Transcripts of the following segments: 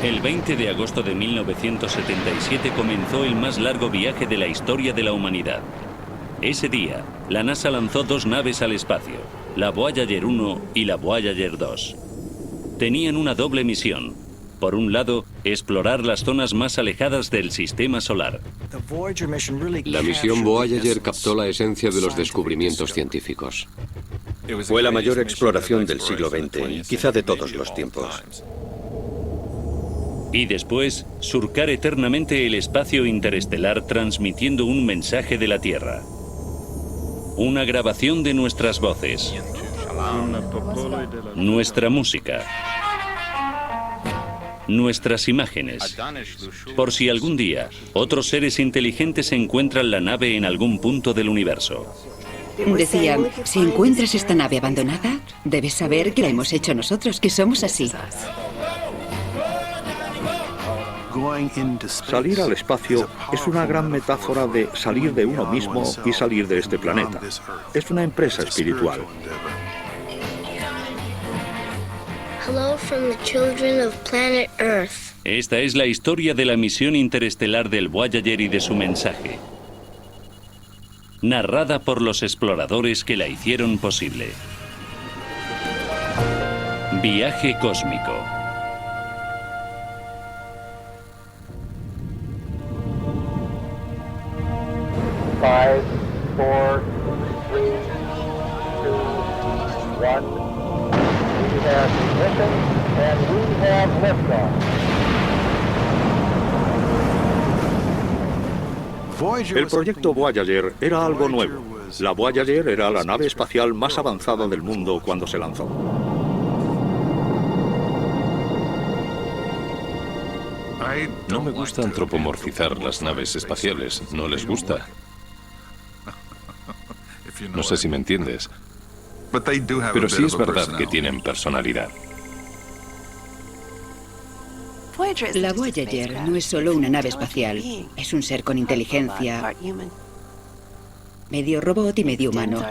El 20 de agosto de 1977 comenzó el más largo viaje de la historia de la humanidad. Ese día, la NASA lanzó dos naves al espacio, la Voyager 1 y la Voyager 2. Tenían una doble misión. Por un lado, explorar las zonas más alejadas del sistema solar. La misión Voyager captó la esencia de los descubrimientos científicos. Fue la mayor exploración del siglo XX y quizá de todos los tiempos. Y después, surcar eternamente el espacio interestelar transmitiendo un mensaje de la Tierra. Una grabación de nuestras voces. Nuestra música. Nuestras imágenes. Por si algún día otros seres inteligentes encuentran la nave en algún punto del universo. Decía, si encuentras esta nave abandonada, debes saber que la hemos hecho nosotros, que somos así. Salir al espacio es una gran metáfora de salir de uno mismo y salir de este planeta. Es una empresa espiritual. Hello from the children of planet Earth. Esta es la historia de la misión interestelar del Voyager y de su mensaje. Narrada por los exploradores que la hicieron posible. Viaje cósmico. Five, four, three, two, one. We have ignition and we have liftoff. El proyecto Voyager era algo nuevo. La Voyager era la nave espacial más avanzada del mundo cuando se lanzó. No me gusta antropomorfizar las naves espaciales, no les gusta. No sé si me entiendes. Pero sí es verdad que tienen personalidad. La Voyager no es solo una nave espacial, es un ser con inteligencia, medio robot y medio humano.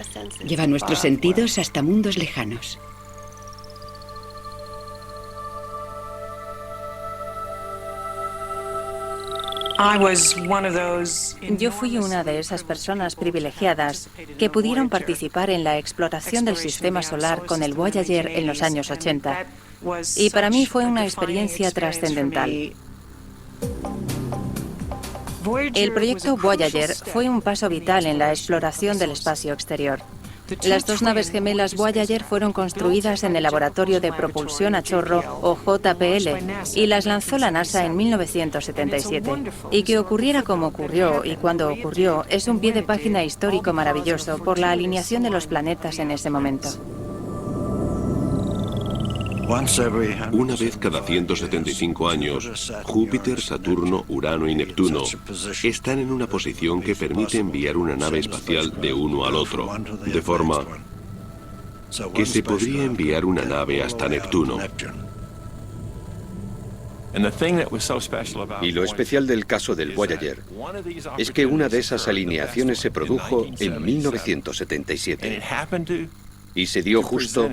Lleva nuestros sentidos hasta mundos lejanos. Yo fui una de esas personas privilegiadas que pudieron participar en la exploración del sistema solar con el Voyager en los años 80. Y para mí fue una experiencia trascendental. El proyecto Voyager fue un paso vital en la exploración del espacio exterior. Las dos naves gemelas Voyager fueron construidas en el Laboratorio de Propulsión a Chorro, o JPL, y las lanzó la NASA en 1977. Y que ocurriera como ocurrió y cuando ocurrió es un pie de página histórico maravilloso por la alineación de los planetas en ese momento. Una vez cada 175 años, Júpiter, Saturno, Urano y Neptuno están en una posición que permite enviar una nave espacial de uno al otro, de forma que se podría enviar una nave hasta Neptuno. Y lo especial del caso del Voyager es que una de esas alineaciones se produjo en 1977. Y se dio justo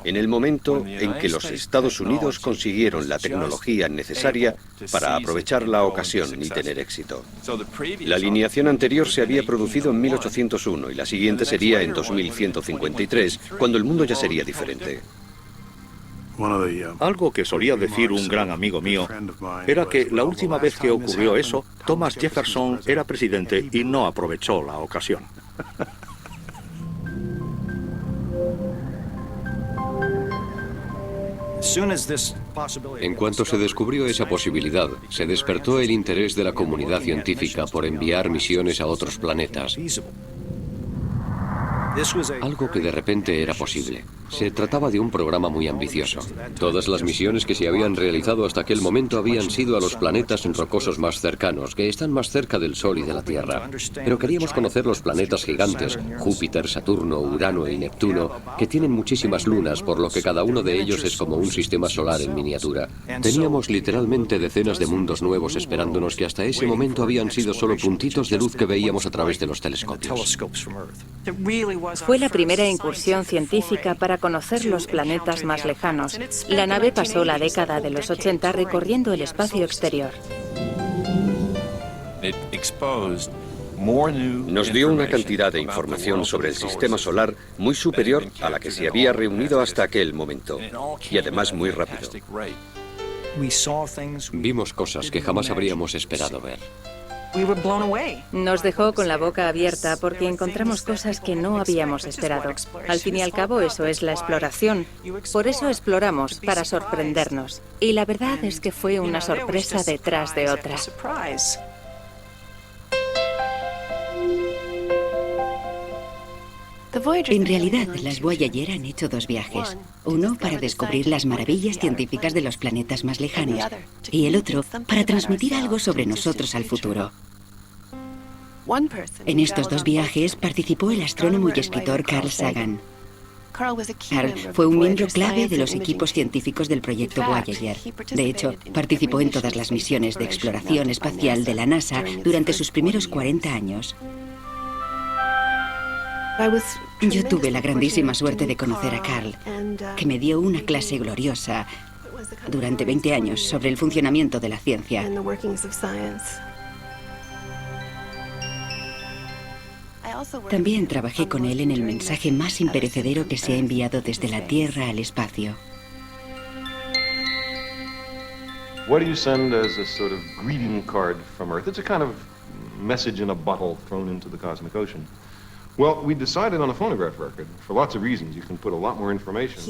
en el momento en que los Estados Unidos consiguieron la tecnología necesaria para aprovechar la ocasión y tener éxito. La alineación anterior se había producido en 1801 y la siguiente sería en 2153, cuando el mundo ya sería diferente. Algo que solía decir un gran amigo mío era que la última vez que ocurrió eso, Thomas Jefferson era presidente y no aprovechó la ocasión. En cuanto se descubrió esa posibilidad, se despertó el interés de la comunidad científica por enviar misiones a otros planetas. Algo que de repente era posible. Se trataba de un programa muy ambicioso. Todas las misiones que se habían realizado hasta aquel momento habían sido a los planetas rocosos más cercanos, que están más cerca del Sol y de la Tierra. Pero queríamos conocer los planetas gigantes, Júpiter, Saturno, Urano y Neptuno, que tienen muchísimas lunas, por lo que cada uno de ellos es como un sistema solar en miniatura. Teníamos literalmente decenas de mundos nuevos esperándonos que hasta ese momento habían sido solo puntitos de luz que veíamos a través de los telescopios. Fue la primera incursión científica para conocer los planetas más lejanos. La nave pasó la década de los 80 recorriendo el espacio exterior. Nos dio una cantidad de información sobre el sistema solar muy superior a la que se había reunido hasta aquel momento, y además muy rápido. Vimos cosas que jamás habríamos esperado ver. Nos dejó con la boca abierta porque encontramos cosas que no habíamos esperado. Al fin y al cabo, eso es la exploración. Por eso exploramos, para sorprendernos. Y la verdad es que fue una sorpresa detrás de otra. En realidad, las Voyager han hecho 2 viajes. Uno para descubrir las maravillas científicas de los planetas más lejanos y el otro para transmitir algo sobre nosotros al futuro. En estos 2 viajes participó el astrónomo y escritor Carl Sagan. Carl fue un miembro clave de los equipos científicos del proyecto Voyager. De hecho, participó en todas las misiones de exploración espacial de la NASA durante sus primeros 40 años. Yo tuve la grandísima suerte de conocer a Carl, que me dio una clase gloriosa durante 20 años sobre el funcionamiento de la ciencia. También trabajé con él en el mensaje más imperecedero que se ha enviado desde la Tierra al espacio. What do you send as a sort of greeting card from Earth? It's a kind of message in a bottle thrown into the cosmic ocean. Well, we decided on a phonograph record. For lots of reasons, you can put a lot more information.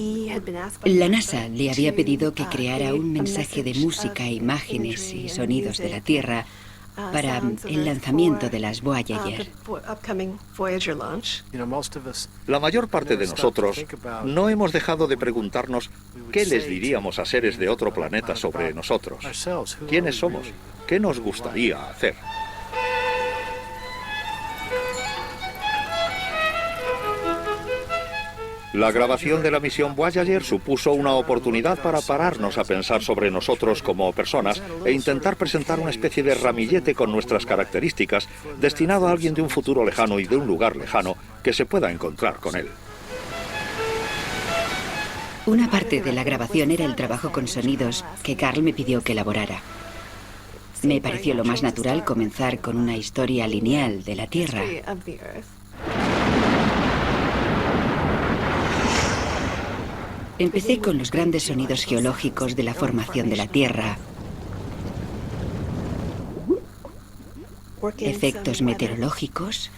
La NASA le había pedido que creara un mensaje de música, imágenes y sonidos de la Tierra para el lanzamiento de las Voyager. La mayor parte de nosotros no hemos dejado de preguntarnos qué les diríamos a seres de otro planeta sobre nosotros. ¿Quiénes somos? ¿Qué nos gustaría hacer? La grabación de la misión Voyager supuso una oportunidad para pararnos a pensar sobre nosotros como personas e intentar presentar una especie de ramillete con nuestras características destinado a alguien de un futuro lejano y de un lugar lejano que se pueda encontrar con él. Una parte de la grabación era el trabajo con sonidos que Carl me pidió que elaborara. Me pareció lo más natural comenzar con una historia lineal de la Tierra. Empecé con los grandes sonidos geológicos de la formación de la Tierra, efectos meteorológicos,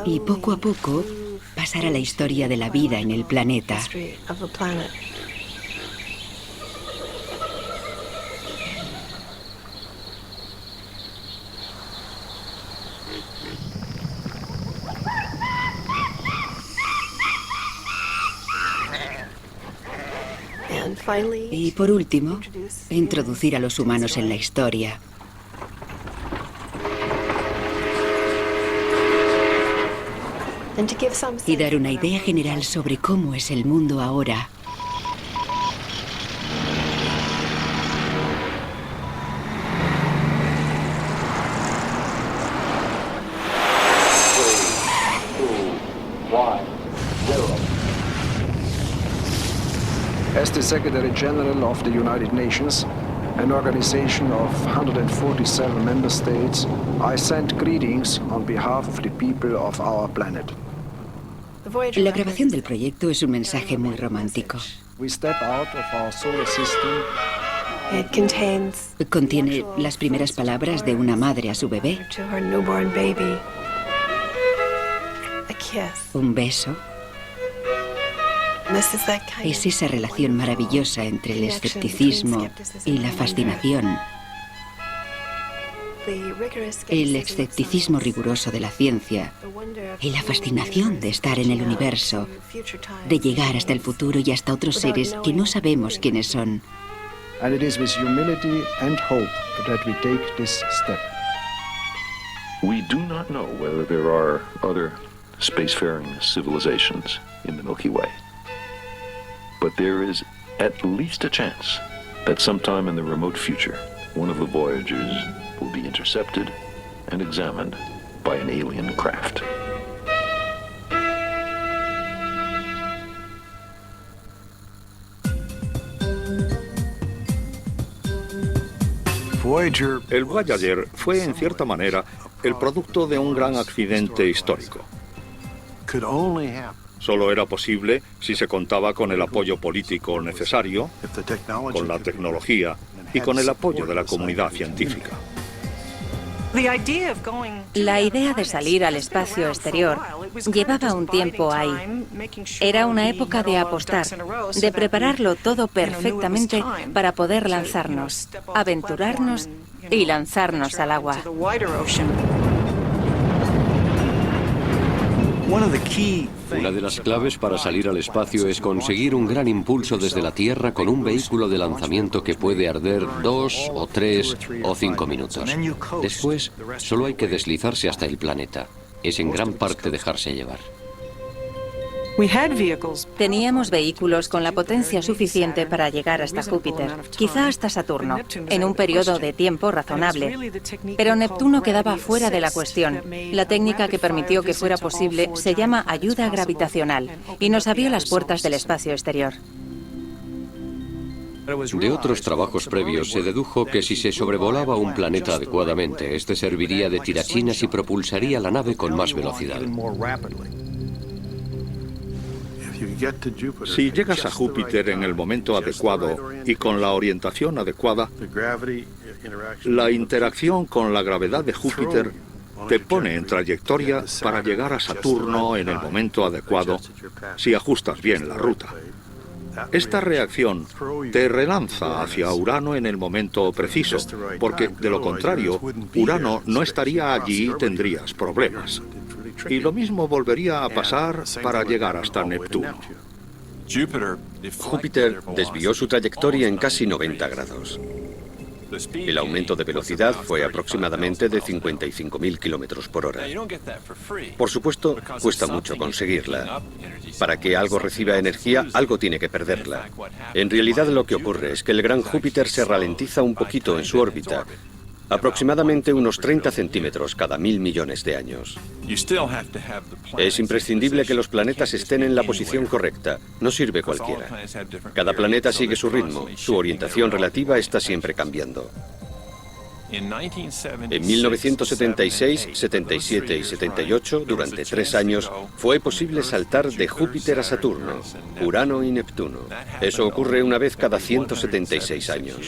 y poco a poco pasar a la historia de la vida en el planeta. Y por último, introducir a los humanos en la historia. Y dar una idea general sobre cómo es el mundo ahora. As the Secretary General of the United Nations, an organization of 147 member states, I send greetings on behalf of the people of our planet. La grabación del proyecto es un mensaje muy romántico. We step out of our solar system. Contiene las primeras palabras de una madre a su bebé. Un beso. Es esa relación maravillosa entre el escepticismo y la fascinación. El escepticismo riguroso de la ciencia y la fascinación de estar en el universo, de llegar hasta el futuro y hasta otros seres que no sabemos quiénes son. And it is with humility and hope that we take this step. We do not know whether there are other spacefaring civilizations in the Milky Way. But there is at least a chance that sometime in the remote future, one of the Voyagers will be intercepted and examined by an alien craft. El Voyager fue, en cierta manera, el producto de un gran accidente histórico. Solo era posible si se contaba con el apoyo político necesario, con la tecnología y con el apoyo de la comunidad científica. La idea de salir al espacio exterior llevaba un tiempo ahí. Era una época de apostar, de prepararlo todo perfectamente para poder lanzarnos, aventurarnos y lanzarnos al agua. Una de las claves para salir al espacio es conseguir un gran impulso desde la Tierra con un vehículo de lanzamiento que puede arder 2 o 3 o 5 minutos. Después, solo hay que deslizarse hasta el planeta. Es en gran parte dejarse llevar. Teníamos vehículos con la potencia suficiente para llegar hasta Júpiter, quizá hasta Saturno, en un periodo de tiempo razonable. Pero Neptuno quedaba fuera de la cuestión. La técnica que permitió que fuera posible se llama ayuda gravitacional y nos abrió las puertas del espacio exterior. De otros trabajos previos se dedujo que si se sobrevolaba un planeta adecuadamente, este serviría de tirachinas y propulsaría la nave con más velocidad. Si llegas a Júpiter en el momento adecuado y con la orientación adecuada, la interacción con la gravedad de Júpiter te pone en trayectoria para llegar a Saturno en el momento adecuado si ajustas bien la ruta. Esta reacción te relanza hacia Urano en el momento preciso, porque de lo contrario, Urano no estaría allí y tendrías problemas. Y lo mismo volvería a pasar para llegar hasta Neptuno. Júpiter desvió su trayectoria en casi 90 grados. El aumento de velocidad fue aproximadamente de 55.000 kilómetros por hora. Por supuesto, cuesta mucho conseguirla. Para que algo reciba energía, algo tiene que perderla. En realidad lo que ocurre es que el gran Júpiter se ralentiza un poquito en su órbita, aproximadamente unos 30 centímetros cada 1.000 millones de años. Es imprescindible que los planetas estén en la posición correcta, no sirve cualquiera. Cada planeta sigue su ritmo, su orientación relativa está siempre cambiando. En 1976, 77 y 78, durante 3 años, fue posible saltar de Júpiter a Saturno, Urano y Neptuno. Eso ocurre una vez cada 176 años.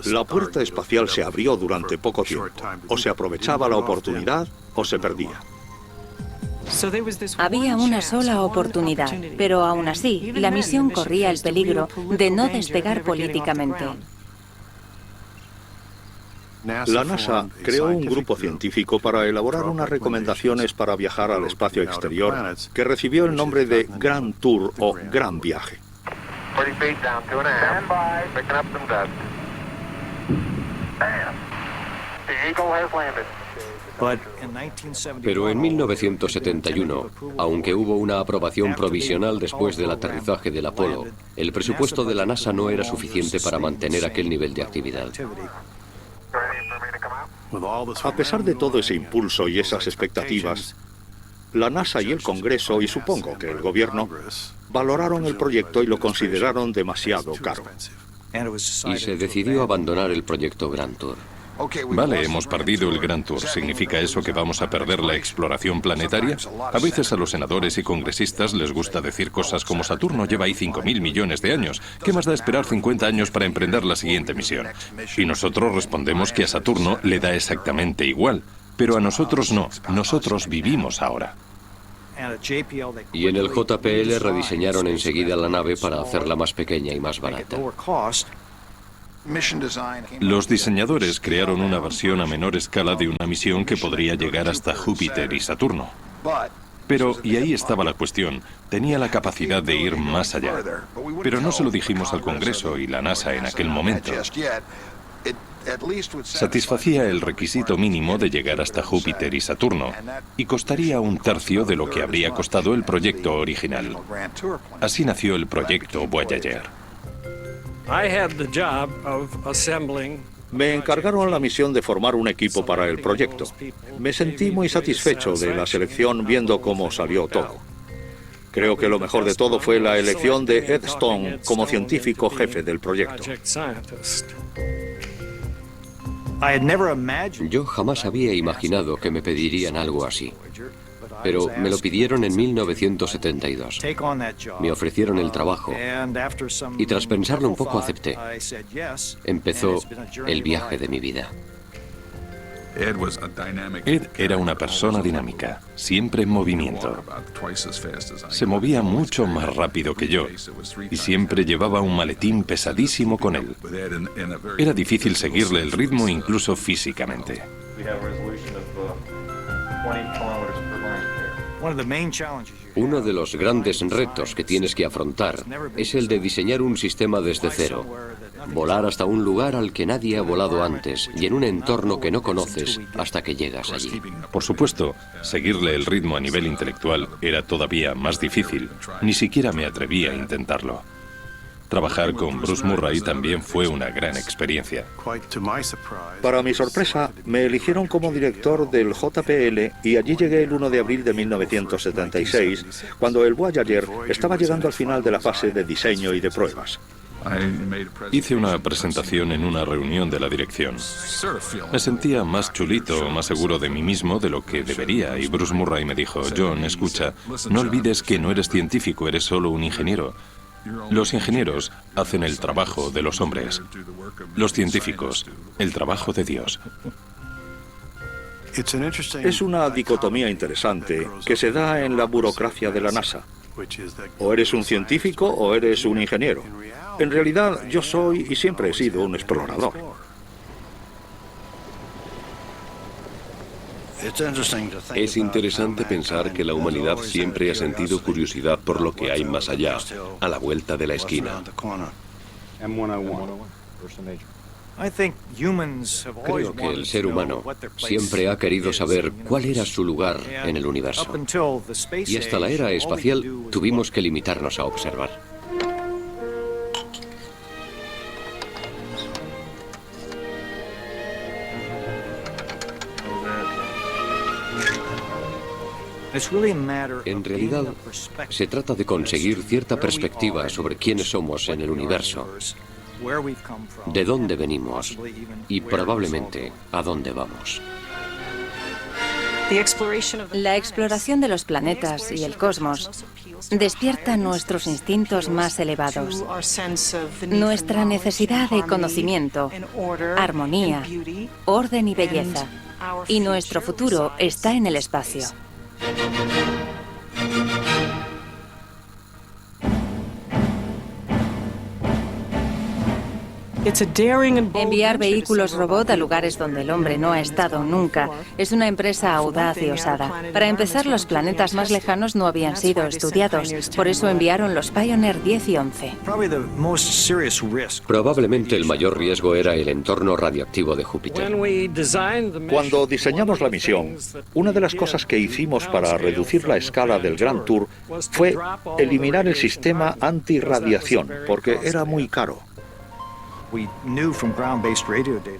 La puerta espacial se abrió durante poco tiempo. O se aprovechaba la oportunidad o se perdía. Había una sola oportunidad, pero aún así, la misión corría el peligro de no despegar políticamente. La NASA creó un grupo científico para elaborar unas recomendaciones para viajar al espacio exterior que recibió el nombre de Grand Tour o Gran Viaje. Pero en 1971, aunque hubo una aprobación provisional después del aterrizaje del Apolo, el presupuesto de la NASA no era suficiente para mantener aquel nivel de actividad. A pesar de todo ese impulso y esas expectativas, la NASA y el Congreso, y supongo que el gobierno, valoraron el proyecto y lo consideraron demasiado caro. Y se decidió abandonar el proyecto Grand Tour. Vale, hemos perdido el Grand Tour. ¿Significa eso que vamos a perder la exploración planetaria? A veces a los senadores y congresistas les gusta decir cosas como Saturno lleva ahí 5.000 millones de años. ¿Qué más da esperar 50 años para emprender la siguiente misión? Y nosotros respondemos que a Saturno le da exactamente igual. Pero a nosotros no. Nosotros vivimos ahora. Y en el JPL rediseñaron enseguida la nave para hacerla más pequeña y más barata. Los diseñadores crearon una versión a menor escala de una misión que podría llegar hasta Júpiter y Saturno. Pero, y ahí estaba la cuestión, tenía la capacidad de ir más allá. Pero no se lo dijimos al Congreso y la NASA en aquel momento. Satisfacía el requisito mínimo de llegar hasta Júpiter y Saturno, y costaría 1/3 de lo que habría costado el proyecto original. Así nació el proyecto Voyager. Me encargaron la misión de formar un equipo para el proyecto. Me sentí muy satisfecho de la selección viendo cómo salió todo. Creo que lo mejor de todo fue la elección de Ed Stone como científico jefe del proyecto. Yo jamás había imaginado que me pedirían algo así, pero me lo pidieron en 1972. Me ofrecieron el trabajo y tras pensarlo un poco acepté. Empezó el viaje de mi vida. Ed era una persona dinámica, siempre en movimiento. Se movía mucho más rápido que yo y siempre llevaba un maletín pesadísimo con él. Era difícil seguirle el ritmo incluso físicamente. Uno de los grandes retos que tienes que afrontar es el de diseñar un sistema desde cero. Volar hasta un lugar al que nadie ha volado antes y en un entorno que no conoces hasta que llegas allí. Por supuesto, seguirle el ritmo a nivel intelectual era todavía más difícil. Ni siquiera me atreví a intentarlo. Trabajar con Bruce Murray también fue una gran experiencia. Para mi sorpresa, me eligieron como director del JPL y allí llegué el 1 de abril de 1976, cuando el Voyager estaba llegando al final de la fase de diseño y de pruebas. Hice una presentación en una reunión de la dirección. Me sentía más chulito, más seguro de mí mismo de lo que debería, y Bruce Murray me dijo: John, escucha, no olvides que no eres científico, eres solo un ingeniero. Los ingenieros hacen el trabajo de los hombres. Los científicos, el trabajo de Dios. Es una dicotomía interesante que se da en la burocracia de la NASA. O eres un científico o eres un ingeniero. En realidad, yo soy y siempre he sido un explorador. Es interesante pensar que la humanidad siempre ha sentido curiosidad por lo que hay más allá, a la vuelta de la esquina. Creo que el ser humano siempre ha querido saber cuál era su lugar en el universo. Y hasta la era espacial tuvimos que limitarnos a observar. En realidad, se trata de conseguir cierta perspectiva sobre quiénes somos en el universo, de dónde venimos y probablemente a dónde vamos. La exploración de los planetas y el cosmos despierta nuestros instintos más elevados, nuestra necesidad de conocimiento, armonía, orden y belleza, y nuestro futuro está en el espacio. Enviar vehículos robot a lugares donde el hombre no ha estado nunca es una empresa audaz y osada. Para empezar, los planetas más lejanos no habían sido estudiados, por eso enviaron los Pioneer 10 y 11. Probablemente el mayor riesgo era el entorno radioactivo de Júpiter. Cuando diseñamos la misión, una de las cosas que hicimos para reducir la escala del Grand Tour fue eliminar el sistema antirradiación, porque era muy caro.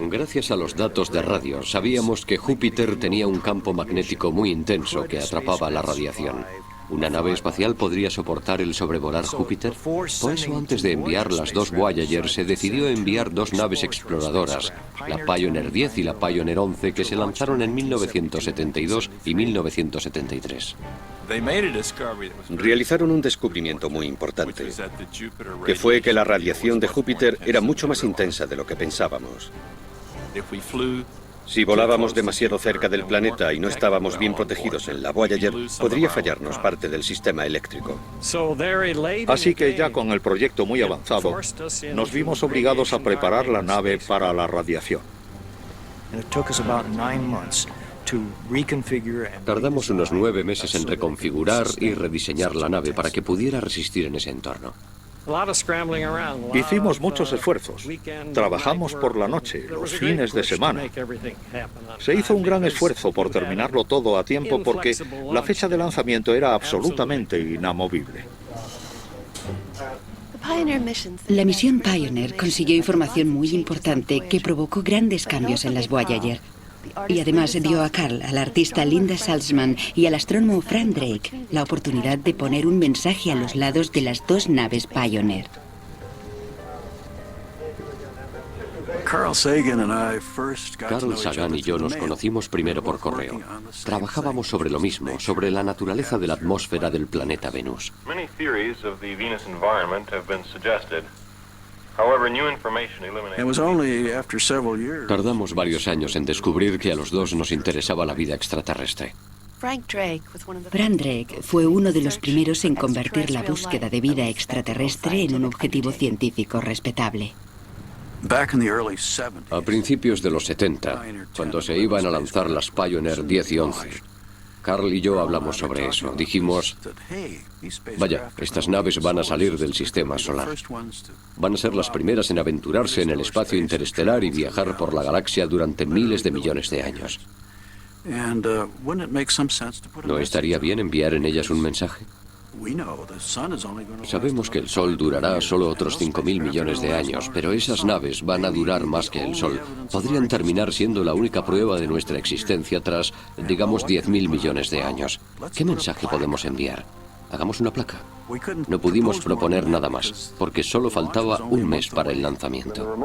Gracias a los datos de radio, sabíamos que Júpiter tenía un campo magnético muy intenso que atrapaba la radiación. ¿Una nave espacial podría soportar el sobrevolar Júpiter? Por eso, antes de enviar las dos Voyager, se decidió enviar dos naves exploradoras, la Pioneer 10 y la Pioneer 11, que se lanzaron en 1972 y 1973. Realizaron un descubrimiento muy importante, que fue que la radiación de Júpiter era mucho más intensa de lo que pensábamos. Si volábamos demasiado cerca del planeta y no estábamos bien protegidos en la Voyager, podría fallarnos parte del sistema eléctrico. Así que ya con el proyecto muy avanzado, nos vimos obligados a preparar la nave para la radiación. Tardamos unos 9 meses en reconfigurar y rediseñar la nave para que pudiera resistir en ese entorno. Hicimos muchos esfuerzos. Trabajamos por la noche, los fines de semana. Se hizo un gran esfuerzo por terminarlo todo a tiempo porque la fecha de lanzamiento era absolutamente inamovible. La misión Pioneer consiguió información muy importante que provocó grandes cambios en las Voyager. Y además dio a Carl, a la artista Linda Salzman y al astrónomo Frank Drake la oportunidad de poner un mensaje a los lados de las dos naves Pioneer. Carl Sagan y yo nos conocimos primero por correo. Trabajábamos sobre lo mismo, sobre la naturaleza de la atmósfera del planeta Venus. Tardamos varios años en descubrir que a los dos nos interesaba la vida extraterrestre. Frank Drake fue uno de los primeros en convertir la búsqueda de vida extraterrestre en un objetivo científico respetable. A principios de los 70, cuando se iban a lanzar las Pioneer 10 y 11, Carl y yo hablamos sobre eso. Dijimos, vaya, estas naves van a salir del sistema solar. Van a ser las primeras en aventurarse en el espacio interestelar y viajar por la galaxia durante miles de millones de años. ¿No estaría bien enviar en ellas un mensaje? Sabemos que el Sol durará solo otros 5.000 millones de años, pero esas naves van a durar más que el Sol. Podrían terminar siendo la única prueba de nuestra existencia tras, digamos, 10.000 millones de años. ¿Qué mensaje podemos enviar? Hagamos una placa. No pudimos proponer nada más, porque solo faltaba un mes para el lanzamiento.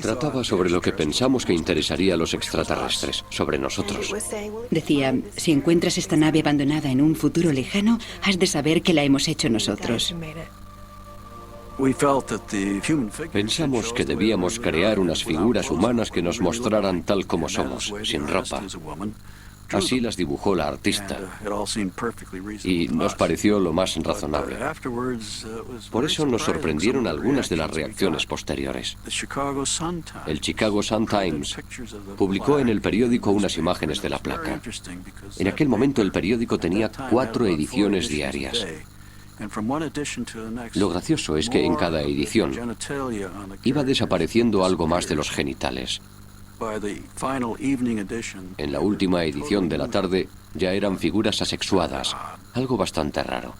Trataba sobre lo que pensamos que interesaría a los extraterrestres, sobre nosotros. Decía, si encuentras esta nave abandonada en un futuro lejano, has de saber que la hemos hecho nosotros. Pensamos que debíamos crear unas figuras humanas que nos mostraran tal como somos, sin ropa. Así las dibujó la artista y nos pareció lo más razonable. Por eso nos sorprendieron algunas de las reacciones posteriores. El Chicago Sun-Times publicó en el periódico unas imágenes de la placa. En aquel momento el periódico tenía 4 ediciones diarias. Lo gracioso es que en cada edición iba desapareciendo algo más de los genitales. En la última edición de la tarde ya eran figuras asexuadas, algo bastante raro.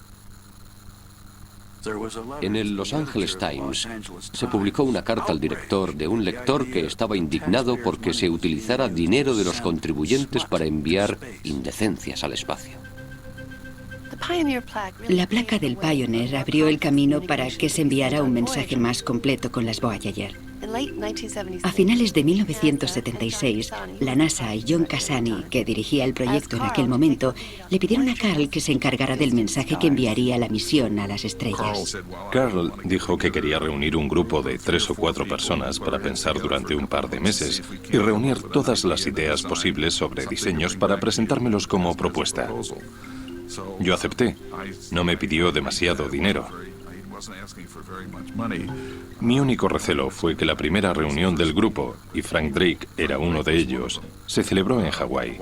En el Los Angeles Times se publicó una carta al director de un lector que estaba indignado porque se utilizara dinero de los contribuyentes para enviar indecencias al espacio. La placa del Pioneer abrió el camino para que se enviara un mensaje más completo con las Voyager. A finales de 1976, la NASA y John Cassani, que dirigía el proyecto en aquel momento, le pidieron a Carl que se encargara del mensaje que enviaría la misión a las estrellas. Carl dijo que quería reunir un grupo de 3 o 4 personas para pensar durante un par de meses y reunir todas las ideas posibles sobre diseños para presentármelos como propuesta. Yo acepté. No me pidió demasiado dinero. Mi único recelo fue que la primera reunión del grupo, y Frank Drake era uno de ellos, se celebró en Hawái.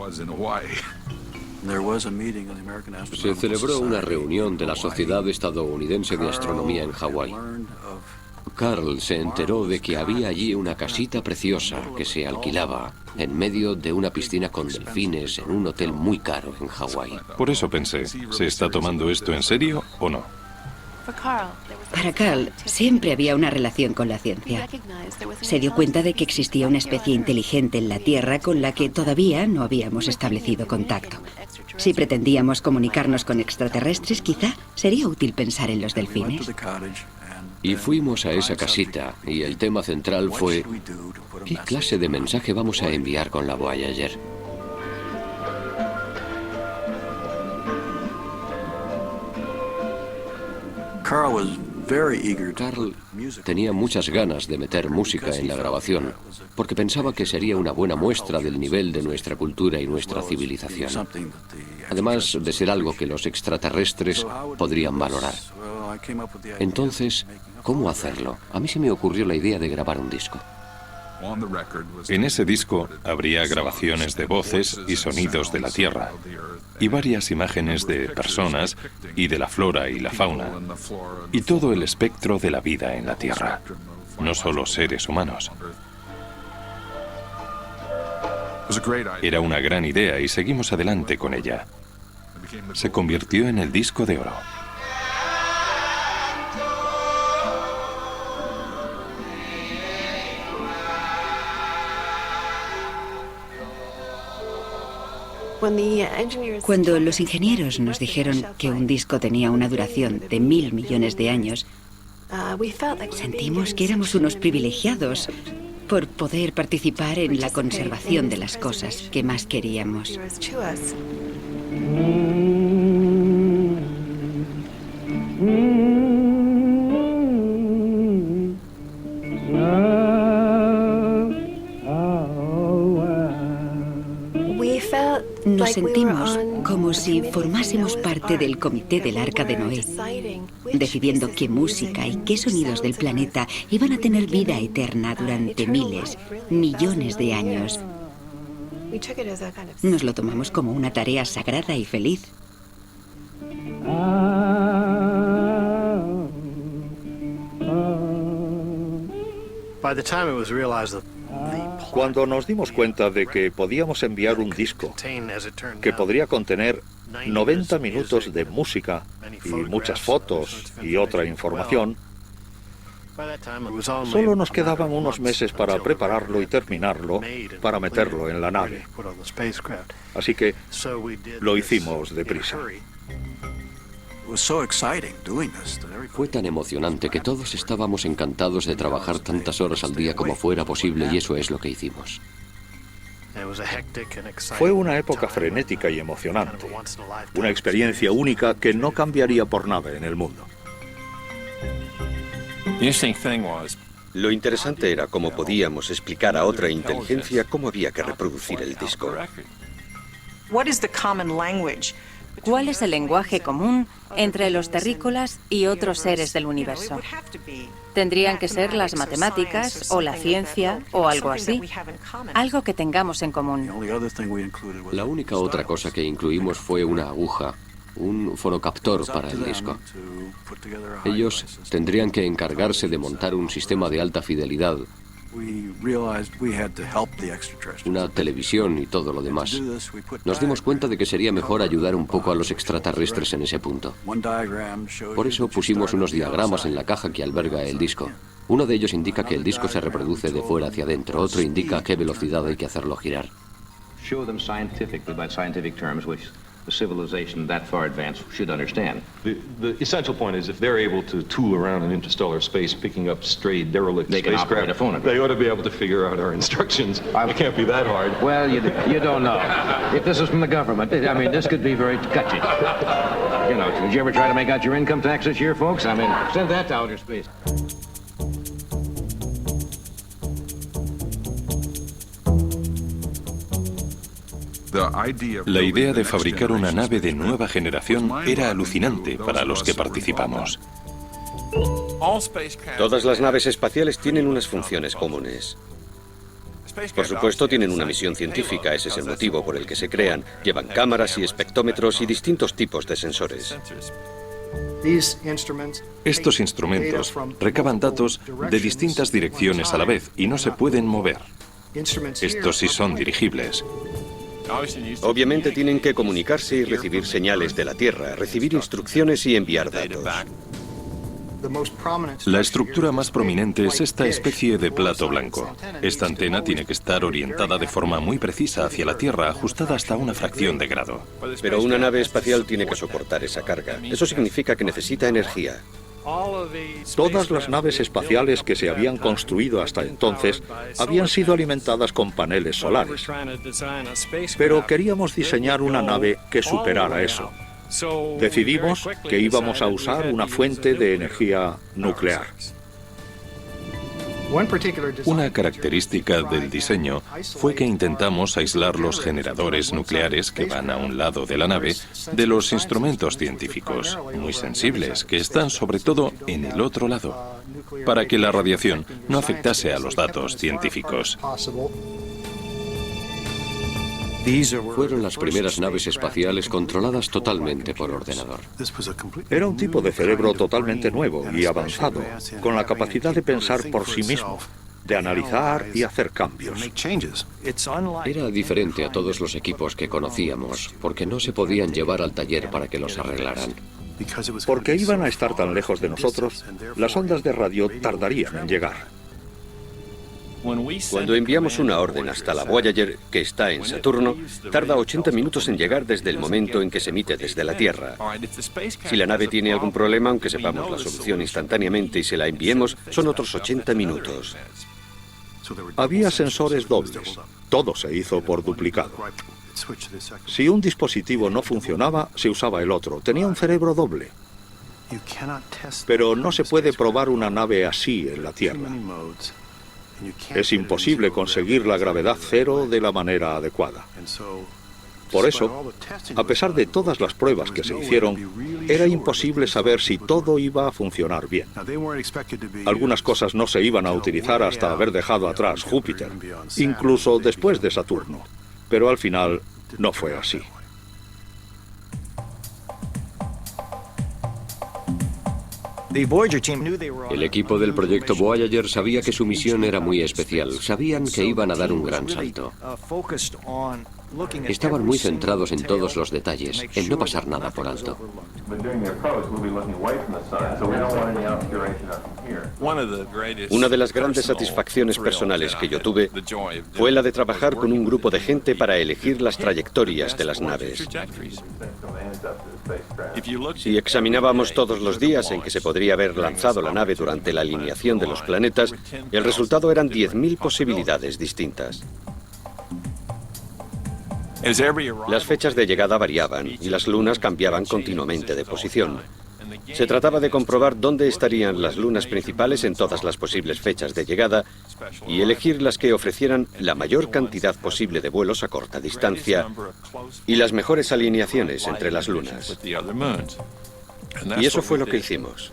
Se celebró una reunión de la Sociedad Estadounidense de Astronomía en Hawái. Carl se enteró de que había allí una casita preciosa que se alquilaba en medio de una piscina con delfines en un hotel muy caro en Hawái. Por eso pensé, ¿se está tomando esto en serio o no? Para Carl, siempre había una relación con la ciencia. Se dio cuenta de que existía una especie inteligente en la Tierra con la que todavía no habíamos establecido contacto. Si pretendíamos comunicarnos con extraterrestres, quizá sería útil pensar en los delfines. Y fuimos a esa casita, y el tema central fue ¿qué clase de mensaje vamos a enviar con la Voyager? Carl tenía muchas ganas de meter música en la grabación, porque pensaba que sería una buena muestra del nivel de nuestra cultura y nuestra civilización. Además de ser algo que los extraterrestres podrían valorar. Entonces, ¿cómo hacerlo? A mí se me ocurrió la idea de grabar un disco. En ese disco habría grabaciones de voces y sonidos de la Tierra y varias imágenes de personas y de la flora y la fauna y todo el espectro de la vida en la Tierra, no solo seres humanos. Era una gran idea y seguimos adelante con ella. Se convirtió en el disco de oro. Cuando los ingenieros nos dijeron que un disco tenía una duración de 1.000 millones de años, sentimos que éramos unos privilegiados por poder participar en la conservación de las cosas que más queríamos. Nos sentimos como si formásemos parte del comité del Arca de Noé, decidiendo qué música y qué sonidos del planeta iban a tener vida eterna durante miles, millones de años. Nos lo tomamos como una tarea sagrada y feliz. Cuando nos dimos cuenta de que podíamos enviar un disco que podría contener 90 minutos de música y muchas fotos y otra información, solo nos quedaban unos meses para prepararlo y terminarlo para meterlo en la nave. Así que lo hicimos deprisa. Fue tan emocionante que todos estábamos encantados de trabajar tantas horas al día como fuera posible, y eso es lo que hicimos. Fue una época frenética y emocionante, una experiencia única que no cambiaría por nada en el mundo. Lo interesante era cómo podíamos explicar a otra inteligencia cómo había que reproducir el disco. ¿Cuál es el lenguaje común entre los terrícolas y otros seres del universo? Tendrían que ser las matemáticas o la ciencia o algo así. Algo que tengamos en común. La única otra cosa que incluimos fue una aguja, un fonocaptor para el disco. Ellos tendrían que encargarse de montar un sistema de alta fidelidad, una televisión y todo lo demás. Nos dimos cuenta de que sería mejor ayudar un poco a los extraterrestres en ese punto. Por eso pusimos unos diagramas en la caja que alberga el disco. Uno de ellos indica que el disco se reproduce de fuera hacia adentro, otro indica a qué velocidad hay que hacerlo girar. The civilization that far advanced should understand. The essential point is if they're able to tool around in interstellar space picking up stray derelict spacecraft, they ought to be able to figure out our instructions. It can't be that hard. Well, you don't know. If this is from the government, I mean, this could be very touchy. You know, did you ever try to make out your income tax this year, folks? I mean, send that to outer space. La idea de fabricar una nave de nueva generación era alucinante para los que participamos. Todas las naves espaciales tienen unas funciones comunes. Por supuesto, tienen una misión científica, ese es el motivo por el que se crean. Llevan cámaras y espectrómetros y distintos tipos de sensores. Estos instrumentos recaban datos de distintas direcciones a la vez y no se pueden mover. Estos sí son dirigibles. Obviamente tienen que comunicarse y recibir señales de la Tierra, recibir instrucciones y enviar datos. La estructura más prominente es esta especie de plato blanco. Esta antena tiene que estar orientada de forma muy precisa hacia la Tierra, ajustada hasta una fracción de grado. Pero una nave espacial tiene que soportar esa carga. Eso significa que necesita energía. Todas las naves espaciales que se habían construido hasta entonces habían sido alimentadas con paneles solares. Pero queríamos diseñar una nave que superara eso. Decidimos que íbamos a usar una fuente de energía nuclear. Una característica del diseño fue que intentamos aislar los generadores nucleares que van a un lado de la nave de los instrumentos científicos, muy sensibles, que están sobre todo en el otro lado, para que la radiación no afectase a los datos científicos. Fueron las primeras naves espaciales controladas totalmente por ordenador. Era un tipo de cerebro totalmente nuevo y avanzado, con la capacidad de pensar por sí mismo. de analizar y hacer cambios. Era diferente a todos los equipos que conocíamos, porque no se podían llevar al taller para que los arreglaran. Porque iban a estar tan lejos de nosotros, las ondas de radio tardarían en llegar. Cuando enviamos una orden hasta la Voyager, que está en Saturno, tarda 80 minutos en llegar desde el momento en que se emite desde la Tierra. Si la nave tiene algún problema, aunque sepamos la solución instantáneamente y se la enviemos, son otros 80 minutos. Había sensores dobles. Todo se hizo por duplicado. Si un dispositivo no funcionaba, se usaba el otro. Tenía un cerebro doble. Pero no se puede probar una nave así en la Tierra. Es imposible conseguir la gravedad cero de la manera adecuada. Por eso, a pesar de todas las pruebas que se hicieron, era imposible saber si todo iba a funcionar bien. Algunas cosas no se iban a utilizar hasta haber dejado atrás Júpiter, incluso después de Saturno. Pero al final no fue así. El equipo del proyecto Voyager sabía que su misión era muy especial. Sabían que iban a dar un gran salto. Estaban muy centrados en todos los detalles, en no pasar nada por alto. Una de las grandes satisfacciones personales que yo tuve fue la de trabajar con un grupo de gente para elegir las trayectorias de las naves. Si examinábamos todos los días en que se podría haber lanzado la nave durante la alineación de los planetas, el resultado eran 10.000 posibilidades distintas. Las fechas de llegada variaban y las lunas cambiaban continuamente de posición. Se trataba de comprobar dónde estarían las lunas principales en todas las posibles fechas de llegada y elegir las que ofrecieran la mayor cantidad posible de vuelos a corta distancia y las mejores alineaciones entre las lunas. Y eso fue lo que hicimos.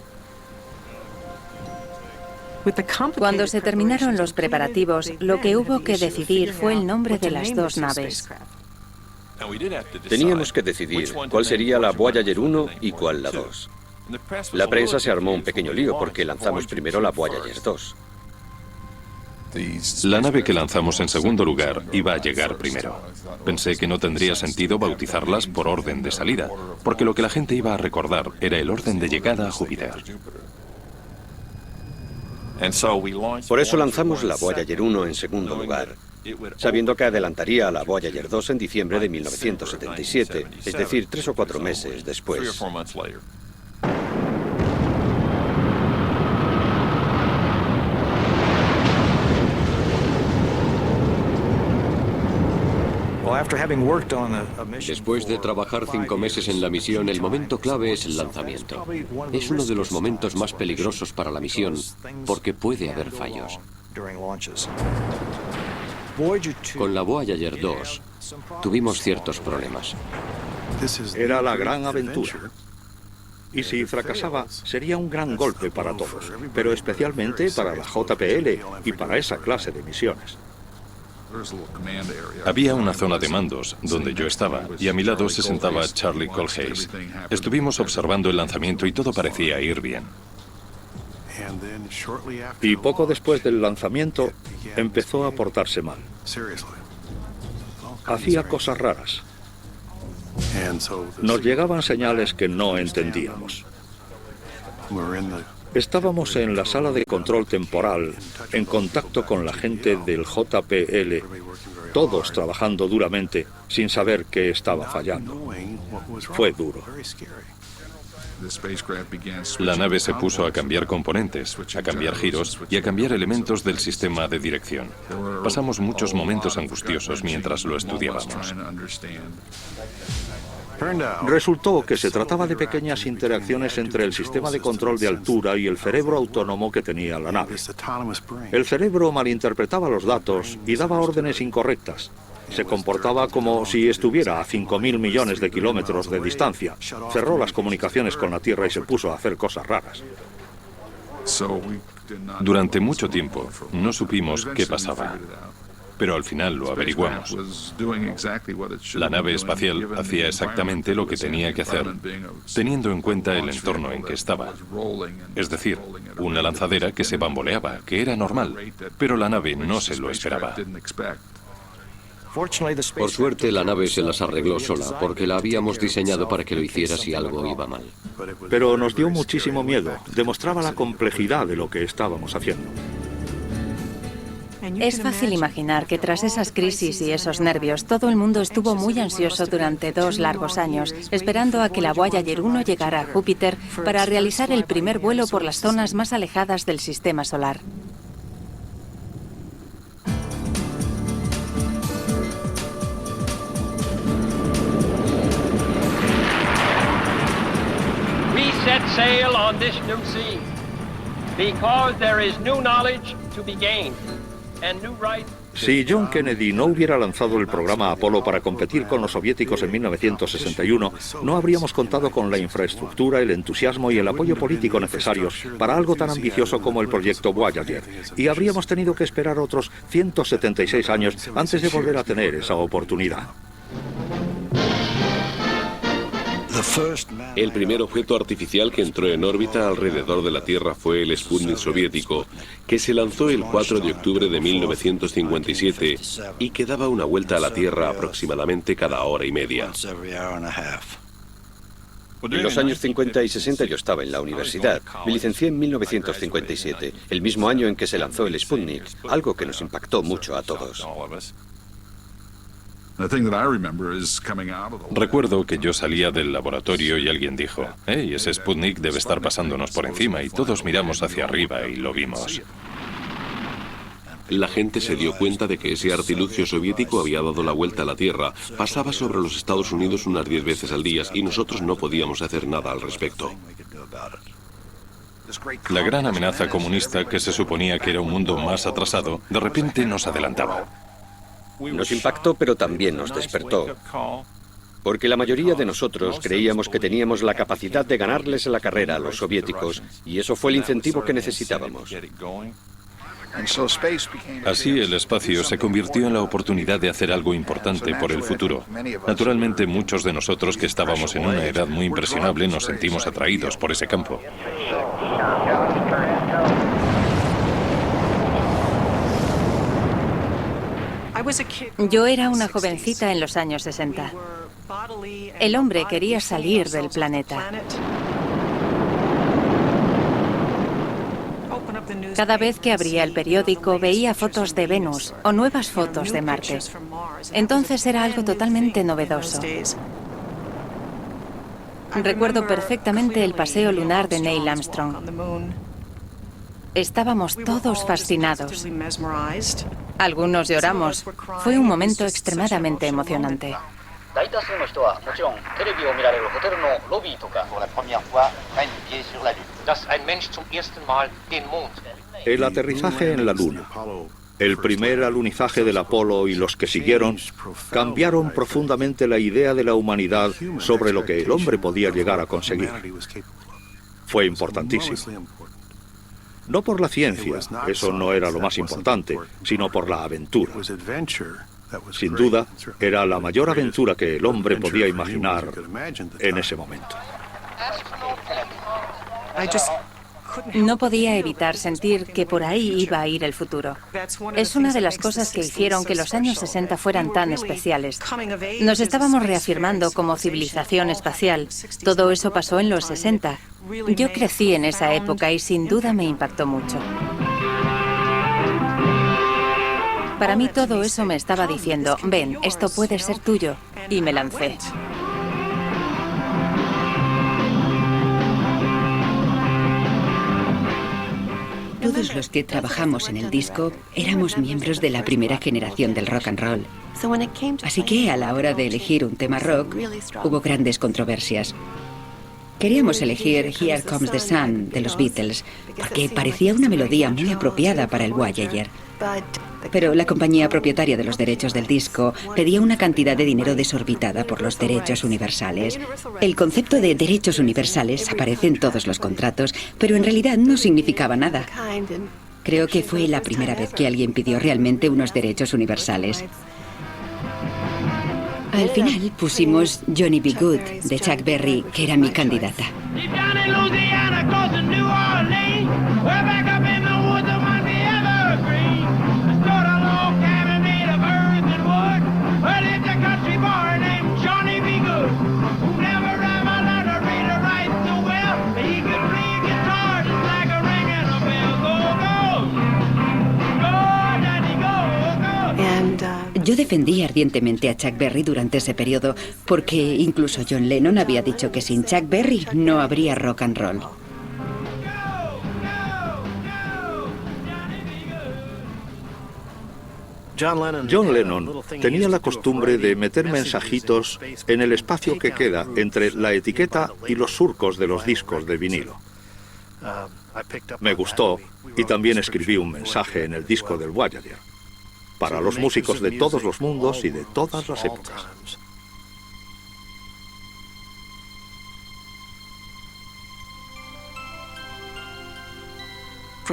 Cuando se terminaron los preparativos, lo que hubo que decidir fue el nombre de las dos naves. Teníamos que decidir cuál sería la Voyager 1 y cuál la 2. La prensa se armó un pequeño lío porque lanzamos primero la Voyager 2. La nave que lanzamos en segundo lugar iba a llegar primero. Pensé que no tendría sentido bautizarlas por orden de salida, porque lo que la gente iba a recordar era el orden de llegada a Júpiter. Por eso lanzamos la Voyager 1 en segundo lugar, sabiendo que adelantaría a la Voyager 2 en diciembre de 1977, es decir, 3 o 4 meses después. Después de trabajar 5 meses en la misión, el momento clave es el lanzamiento. Es uno de los momentos más peligrosos para la misión, porque puede haber fallos. Con la Voyager 2 tuvimos ciertos problemas. Era la gran aventura. Y si fracasaba, sería un gran golpe para todos, pero especialmente para la JPL y para esa clase de misiones. Había una zona de mandos donde yo estaba y a mi lado se sentaba Charlie Colhase. Estuvimos observando el lanzamiento y todo parecía ir bien. Y poco después del lanzamiento empezó a portarse mal. Hacía cosas raras. Nos llegaban señales que no entendíamos. Estábamos en la sala de control temporal, en contacto con la gente del JPL, todos trabajando duramente, sin saber qué estaba fallando. Fue duro. La nave se puso a cambiar componentes, a cambiar giros y a cambiar elementos del sistema de dirección. Pasamos muchos momentos angustiosos mientras lo estudiábamos. Resultó que se trataba de pequeñas interacciones entre el sistema de control de altura y el cerebro autónomo que tenía la nave. El cerebro malinterpretaba los datos y daba órdenes incorrectas. Se comportaba como si estuviera a 5.000 millones de kilómetros de distancia. Cerró las comunicaciones con la Tierra y se puso a hacer cosas raras. Durante mucho tiempo no supimos qué pasaba. pero al final lo averiguamos. La nave espacial hacía exactamente lo que tenía que hacer, teniendo en cuenta el entorno en que estaba. Es decir, una lanzadera que se bamboleaba, que era normal, pero la nave no se lo esperaba. Por suerte, la nave se las arregló sola, porque la habíamos diseñado para que lo hiciera si algo iba mal. Pero nos dio muchísimo miedo. Demostraba la complejidad de lo que estábamos haciendo. Es fácil imaginar que tras esas crisis y esos nervios, todo el mundo estuvo muy ansioso durante 2 largos años, esperando a que la Voyager 1 llegara a Júpiter para realizar el primer vuelo por las zonas más alejadas del sistema solar. We set sail on this new sea because there is new knowledge to be gained. Si John Kennedy no hubiera lanzado el programa Apolo para competir con los soviéticos en 1961, no habríamos contado con la infraestructura, el entusiasmo y el apoyo político necesarios para algo tan ambicioso como el proyecto Voyager, y habríamos tenido que esperar otros 176 años antes de volver a tener esa oportunidad. El primer objeto artificial que entró en órbita alrededor de la Tierra fue el Sputnik soviético, que se lanzó el 4 de octubre de 1957 y que daba una vuelta a la Tierra aproximadamente cada hora y media. En los años 50 y 60 yo estaba en la universidad. Me licencié en 1957, el mismo año en que se lanzó el Sputnik, algo que nos impactó mucho a todos. Recuerdo que yo salía del laboratorio y alguien dijo, «Hey, ese Sputnik debe estar pasándonos por encima», y todos miramos hacia arriba y lo vimos. La gente se dio cuenta de que ese artilugio soviético había dado la vuelta a la Tierra, pasaba sobre los Estados Unidos unas 10 veces al día y nosotros no podíamos hacer nada al respecto. La gran amenaza comunista, que se suponía que era un mundo más atrasado, de repente nos adelantaba. Nos impactó, pero también nos despertó. Porque la mayoría de nosotros creíamos que teníamos la capacidad de ganarles la carrera a los soviéticos, y eso fue el incentivo que necesitábamos. Así, el espacio se convirtió en la oportunidad de hacer algo importante por el futuro. Naturalmente, muchos de nosotros que estábamos en una edad muy impresionable nos sentimos atraídos por ese campo. Yo era una jovencita en los años 60. El hombre quería salir del planeta. Cada vez que abría el periódico veía fotos de Venus o nuevas fotos de Marte. Entonces era algo totalmente novedoso. Recuerdo perfectamente el paseo lunar de Neil Armstrong. Estábamos todos fascinados. Algunos lloramos. Fue un momento extremadamente emocionante. El aterrizaje en la Luna, el primer alunizaje del Apolo y los que siguieron, cambiaron profundamente la idea de la humanidad sobre lo que el hombre podía llegar a conseguir. Fue importantísimo. No por la ciencia, eso no era lo más importante, sino por la aventura. Sin duda, era la mayor aventura que el hombre podía imaginar en ese momento. No podía evitar sentir que por ahí iba a ir el futuro. Es una de las cosas que hicieron que los años 60 fueran tan especiales. Nos estábamos reafirmando como civilización espacial. Todo eso pasó en los 60. Yo crecí en esa época y sin duda me impactó mucho. Para mí todo eso me estaba diciendo, ven, esto puede ser tuyo. Y me lancé. Todos los que trabajamos en el disco éramos miembros de la primera generación del rock and roll. Así que a la hora de elegir un tema rock, hubo grandes controversias. Queríamos elegir Here Comes the Sun de los Beatles, porque parecía una melodía muy apropiada para el Voyager. Pero la compañía propietaria de los derechos del disco pedía una cantidad de dinero desorbitada por los derechos universales. El concepto de derechos universales aparece en todos los contratos, pero en realidad no significaba nada. Creo que fue la primera vez que alguien pidió realmente unos derechos universales. Al final pusimos Johnny B. Good de Chuck Berry, que era mi candidata. Yo defendí ardientemente a Chuck Berry durante ese periodo, porque incluso John Lennon había dicho que sin Chuck Berry no habría rock and roll. John Lennon tenía la costumbre de meter mensajitos en el espacio que queda entre la etiqueta y los surcos de los discos de vinilo. Me gustó y también escribí un mensaje en el disco del Voyager, para los músicos de todos los mundos y de todas las épocas.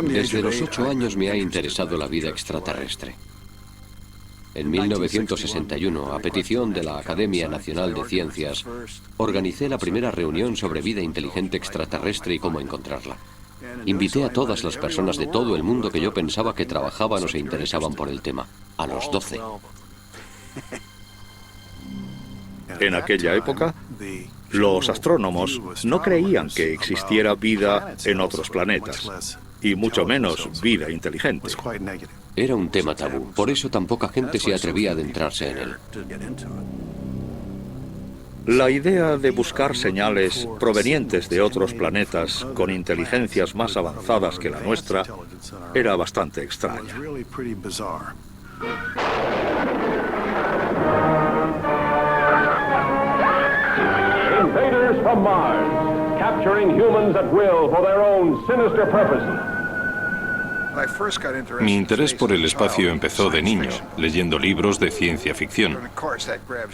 Desde los 8 años me ha interesado la vida extraterrestre. En 1961, a petición de la Academia Nacional de Ciencias, organicé la primera reunión sobre vida inteligente extraterrestre y cómo encontrarla. Invité a todas las personas de todo el mundo que yo pensaba que trabajaban o se interesaban por el tema, a los 12. En aquella época, los astrónomos no creían que existiera vida en otros planetas, y mucho menos vida inteligente. Era un tema tabú, por eso tan poca gente se atrevía a adentrarse en él. La idea de buscar señales provenientes de otros planetas con inteligencias más avanzadas que la nuestra era bastante extraña. Invaders from Mars, capturing humans at will for their own sinister purposes. Mi interés por el espacio empezó de niño, leyendo libros de ciencia ficción.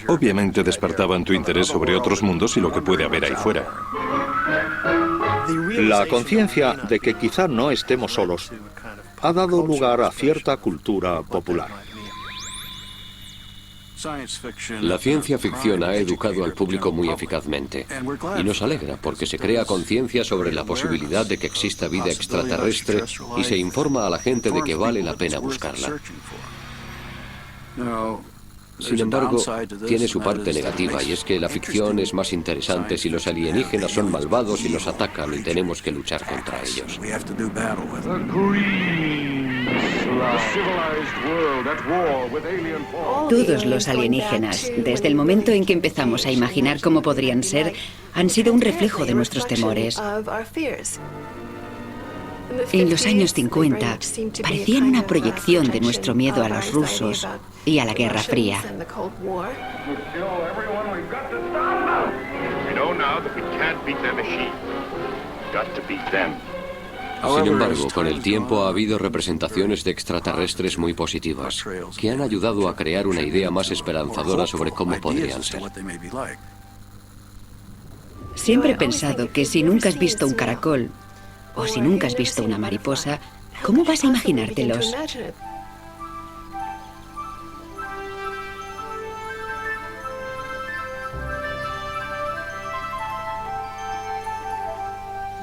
Obviamente despertaban tu interés sobre otros mundos y lo que puede haber ahí fuera. La conciencia de que quizá no estemos solos ha dado lugar a cierta cultura popular. La ciencia ficción ha educado al público muy eficazmente y nos alegra porque se crea conciencia sobre la posibilidad de que exista vida extraterrestre y se informa a la gente de que vale la pena buscarla. Sin embargo, tiene su parte negativa y es que la ficción es más interesante si los alienígenas son malvados y nos atacan y tenemos que luchar contra ellos. Todos los alienígenas, desde el momento en que empezamos a imaginar cómo podrían ser, han sido un reflejo de nuestros temores. En los años 50, parecían una proyección de nuestro miedo a los rusos y a la Guerra Fría. Sin embargo, con el tiempo ha habido representaciones de extraterrestres muy positivas, que han ayudado a crear una idea más esperanzadora sobre cómo podrían ser. Siempre he pensado que si nunca has visto un caracol, o si nunca has visto una mariposa, ¿cómo vas a imaginártelos?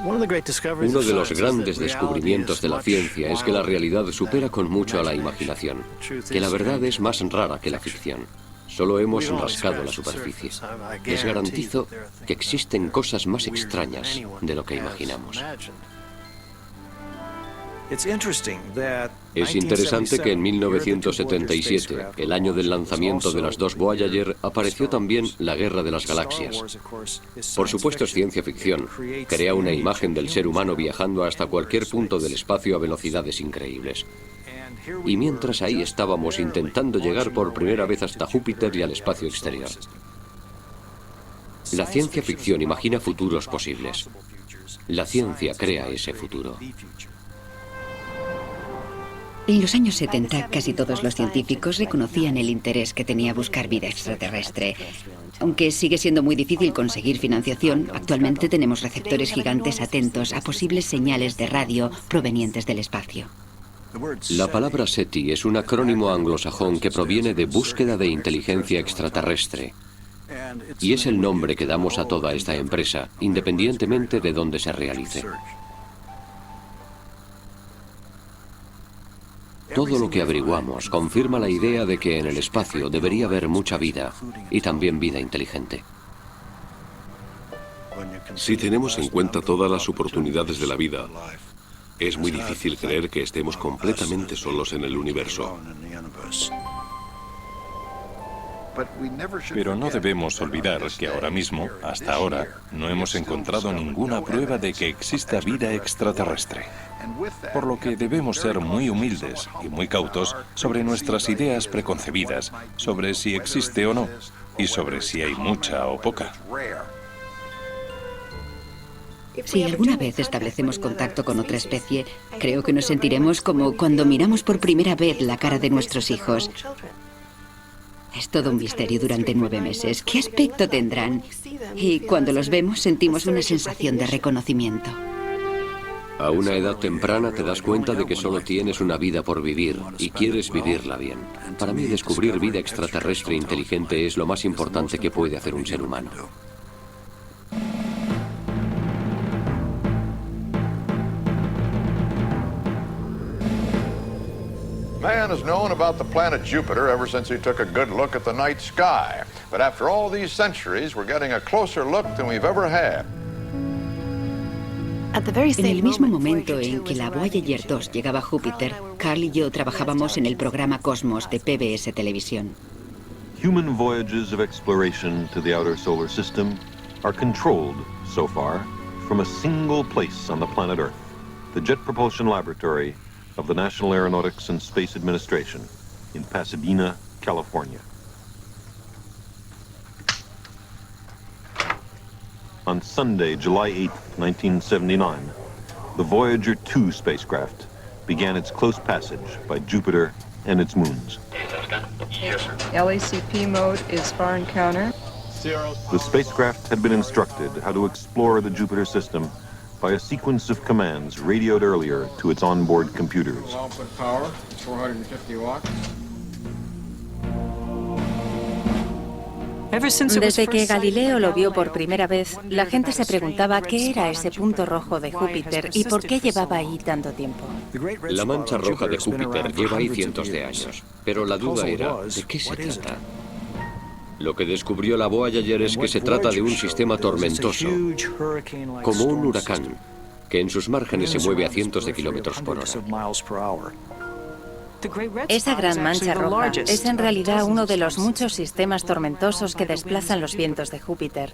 Uno de los grandes descubrimientos de la ciencia es que la realidad supera con mucho a la imaginación, que la verdad es más rara que la ficción. Solo hemos rascado la superficie. Les garantizo que existen cosas más extrañas de lo que imaginamos. Es interesante que en 1977, el año del lanzamiento de las dos Voyager, apareció también la Guerra de las Galaxias. Por supuesto es ciencia ficción. Crea una imagen del ser humano viajando hasta cualquier punto del espacio a velocidades increíbles. Y mientras ahí estábamos intentando llegar por primera vez hasta Júpiter y al espacio exterior. La ciencia ficción imagina futuros posibles. La ciencia crea ese futuro. En los años 70, casi todos los científicos reconocían el interés que tenía buscar vida extraterrestre. Aunque sigue siendo muy difícil conseguir financiación, actualmente tenemos receptores gigantes atentos a posibles señales de radio provenientes del espacio. La palabra SETI es un acrónimo anglosajón que proviene de búsqueda de inteligencia extraterrestre. Y es el nombre que damos a toda esta empresa, independientemente de dónde se realice. Todo lo que averiguamos confirma la idea de que en el espacio debería haber mucha vida, y también vida inteligente. Si tenemos en cuenta todas las oportunidades de la vida, es muy difícil creer que estemos completamente solos en el universo. Pero no debemos olvidar que ahora mismo, hasta ahora, no hemos encontrado ninguna prueba de que exista vida extraterrestre. Por lo que debemos ser muy humildes y muy cautos sobre nuestras ideas preconcebidas, sobre si existe o no, y sobre si hay mucha o poca. Si alguna vez establecemos contacto con otra especie, creo que nos sentiremos como cuando miramos por primera vez la cara de nuestros hijos. Es todo un misterio durante 9 meses. ¿Qué aspecto tendrán? Y cuando los vemos sentimos una sensación de reconocimiento. A una edad temprana te das cuenta de que solo tienes una vida por vivir y quieres vivirla bien. Para mí, descubrir vida extraterrestre inteligente es lo más importante que puede hacer un ser humano. Man has known about the planet Jupiter ever since he took a good look at the night sky. But after all these centuries, we're getting a closer look than we've ever had. En el mismo momento en que la Voyager 2 llegaba a Júpiter, Carl y yo trabajábamos en el programa Cosmos de PBS Televisión. Human voyages of exploration to the outer solar system are controlled, so far, from a single place on the planet Earth, the Jet Propulsion Laboratory of the National Aeronautics and Space Administration in Pasadena, California. On Sunday, July 8, 1979, the Voyager 2 spacecraft began its close passage by Jupiter and its moons. LACP mode is far encounter. The spacecraft had been instructed how to explore the Jupiter system by a sequence of commands radioed earlier to its onboard computers. Output power, 450 watts. Desde que Galileo lo vio por primera vez, la gente se preguntaba qué era ese punto rojo de Júpiter y por qué llevaba ahí tanto tiempo. La mancha roja de Júpiter lleva ahí cientos de años, pero la duda era, ¿de qué se trata? Lo que descubrió la Voyager es que se trata de un sistema tormentoso, como un huracán, que en sus márgenes se mueve a cientos de kilómetros por hora. Esa gran mancha roja es en realidad uno de los muchos sistemas tormentosos que desplazan los vientos de Júpiter.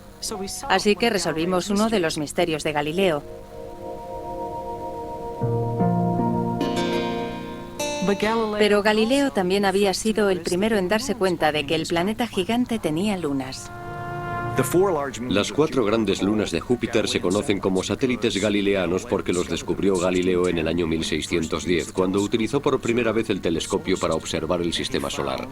Así que resolvimos uno de los misterios de Galileo. Pero Galileo también había sido el primero en darse cuenta de que el planeta gigante tenía lunas. Las 4 grandes lunas de Júpiter se conocen como satélites galileanos porque los descubrió Galileo en el año 1610, cuando utilizó por primera vez el telescopio para observar el sistema solar.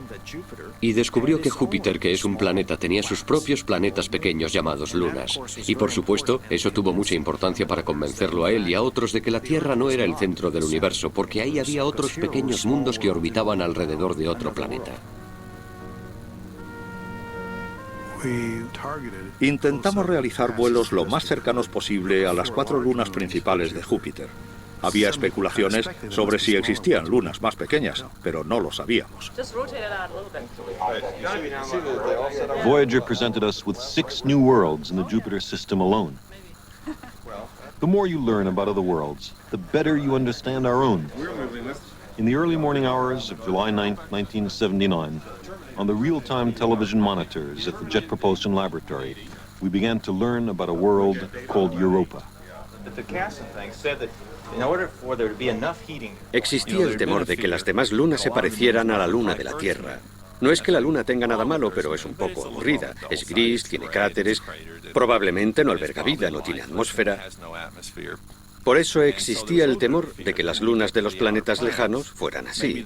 Y descubrió que Júpiter, que es un planeta, tenía sus propios planetas pequeños llamados lunas. Y por supuesto, eso tuvo mucha importancia para convencerlo a él y a otros de que la Tierra no era el centro del universo, porque ahí había otros pequeños mundos que orbitaban alrededor de otro planeta. Intentamos realizar vuelos lo más cercanos posible a las 4 lunas principales de Júpiter. Había especulaciones sobre si existían lunas más pequeñas, pero no lo sabíamos. Voyager presented us with 6 new worlds in the Jupiter system alone. The more you learn about other worlds, the better you understand our own. In the early morning hours of July 9, 1979, on the real-time television monitors at the Jet Propulsion Laboratory, we began to learn about a world called Europa. Existía el temor de que las demás lunas se parecieran a la luna de la Tierra. No es que la luna tenga nada malo, pero es un poco aburrida. Es gris, tiene cráteres, probablemente no alberga vida, no tiene atmósfera. Por eso existía el temor de que las lunas de los planetas lejanos fueran así.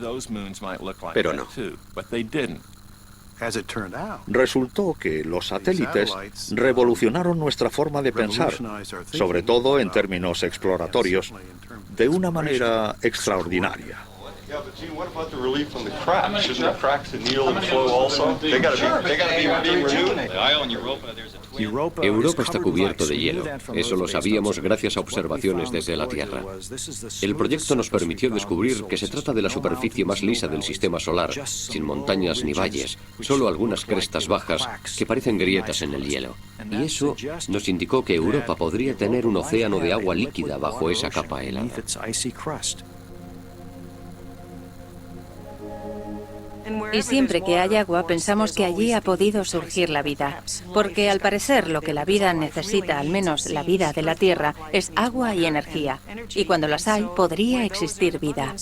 Pero no. Resultó que los satélites revolucionaron nuestra forma de pensar, sobre todo en términos exploratorios, de una manera extraordinaria. Yeah, but Gene, what about the relief from the cracks? Shouldn't the cracks in Neil and flow also? They gotta be renewed. The isle in Europa, there's a twin. Europa está cubierto de hielo. Eso lo sabíamos gracias a observaciones desde la Tierra. El proyecto nos permitió descubrir que se trata de la superficie más lisa del sistema solar, sin montañas ni valles, solo algunas crestas bajas que parecen grietas en el hielo. Y eso nos indicó que Europa podría tener un océano de agua líquida bajo esa capa helada. Y siempre que hay agua pensamos que allí ha podido surgir la vida, porque al parecer lo que la vida necesita, al menos la vida de la Tierra, es agua y energía. Y cuando las hay, podría existir vida.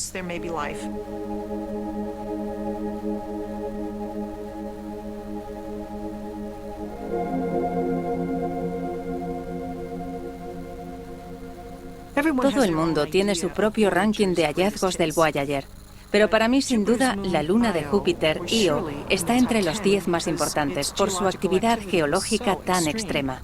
Todo el mundo tiene su propio ranking de hallazgos del Voyager. Pero para mí, sin duda, la luna de Júpiter, Io, está entre los 10 más importantes por su actividad geológica tan extrema.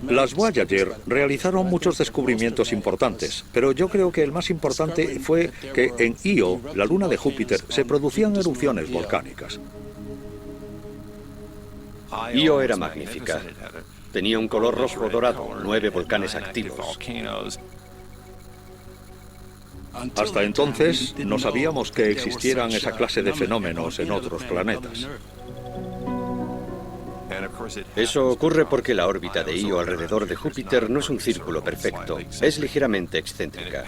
Las Voyager realizaron muchos descubrimientos importantes, pero yo creo que el más importante fue que en Io, la luna de Júpiter, se producían erupciones volcánicas. Io era magnífica. Tenía un color rojo dorado, 9 volcanes activos. Hasta entonces no sabíamos que existieran esa clase de fenómenos en otros planetas. Eso ocurre porque la órbita de Io alrededor de Júpiter no es un círculo perfecto, es ligeramente excéntrica.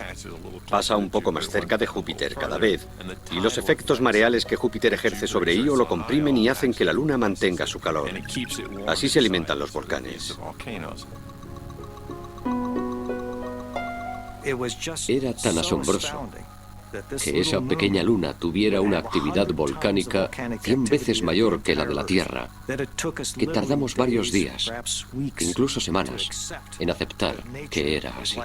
Pasa un poco más cerca de Júpiter cada vez, y los efectos mareales que Júpiter ejerce sobre Io lo comprimen y hacen que la Luna mantenga su calor. Así se alimentan los volcanes. Era tan asombroso que esa pequeña luna tuviera una actividad volcánica 100 veces mayor que la de la Tierra, que tardamos varios días, incluso semanas, en aceptar que era así.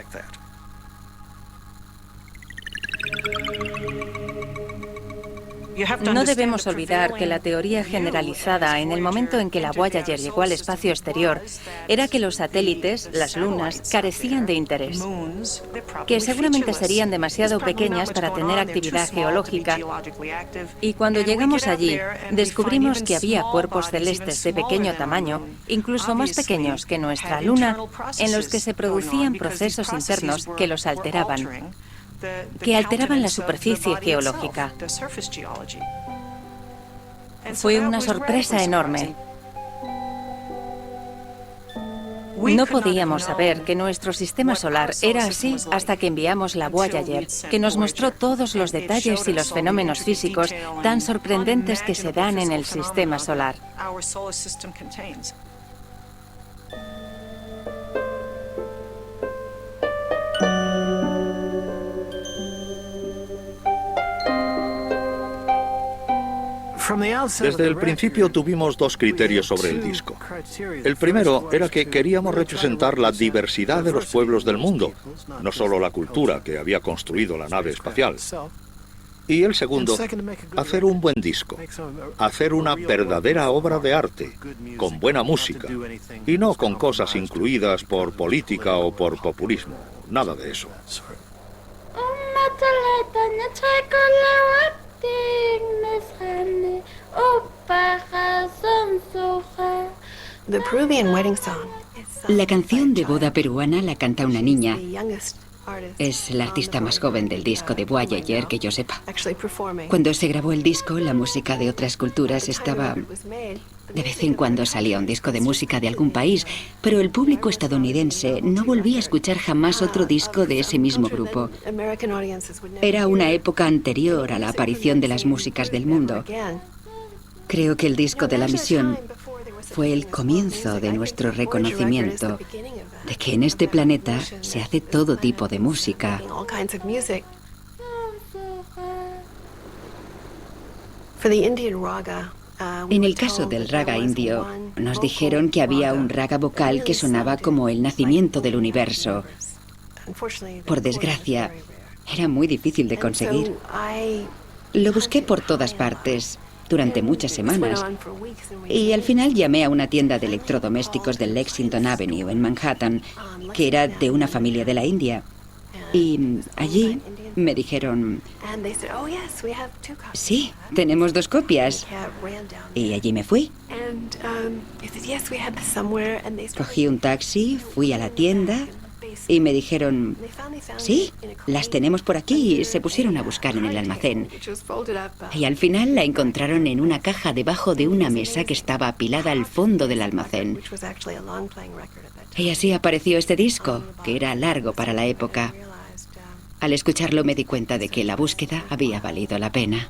No debemos olvidar que la teoría generalizada en el momento en que la Voyager llegó al espacio exterior era que los satélites, las lunas, carecían de interés, que seguramente serían demasiado pequeñas para tener actividad geológica. Y cuando llegamos allí, descubrimos que había cuerpos celestes de pequeño tamaño, incluso más pequeños que nuestra luna, en los que se producían procesos internos que los alteraban, la superficie geológica. Fue una sorpresa enorme. No podíamos saber que nuestro sistema solar era así hasta que enviamos la Voyager, que nos mostró todos los detalles y los fenómenos físicos tan sorprendentes que se dan en el sistema solar. Desde el principio tuvimos dos criterios sobre el disco. El primero era que queríamos representar la diversidad de los pueblos del mundo, no solo la cultura que había construido la nave espacial. Y el segundo, hacer un buen disco, hacer una verdadera obra de arte, con buena música, y no con cosas incluidas por política o por populismo, nada de eso. La canción de boda peruana la canta una niña. Es la artista más joven del disco de Voyager que yo sepa. Cuando se grabó el disco, la música de otras culturas estaba... De vez en cuando salía un disco de música de algún país, pero el público estadounidense no volvía a escuchar jamás otro disco de ese mismo grupo. Era una época anterior a la aparición de las músicas del mundo. Creo que el disco de la misión fue el comienzo de nuestro reconocimiento de que en este planeta se hace todo tipo de música. En el caso del raga indio, nos dijeron que había un raga vocal que sonaba como el nacimiento del universo. Por desgracia, era muy difícil de conseguir. Lo busqué por todas partes durante muchas semanas. Y al final llamé a una tienda de electrodomésticos de Lexington Avenue, en Manhattan, que era de una familia de la India. Y allí me dijeron, sí, tenemos 2 copias. Y allí me fui. Cogí un taxi, fui a la tienda y me dijeron, sí, las tenemos por aquí. Y se pusieron a buscar en el almacén. Y al final la encontraron en una caja debajo de una mesa que estaba apilada al fondo del almacén. Y así apareció este disco, que era largo para la época. Al escucharlo me di cuenta de que la búsqueda había valido la pena.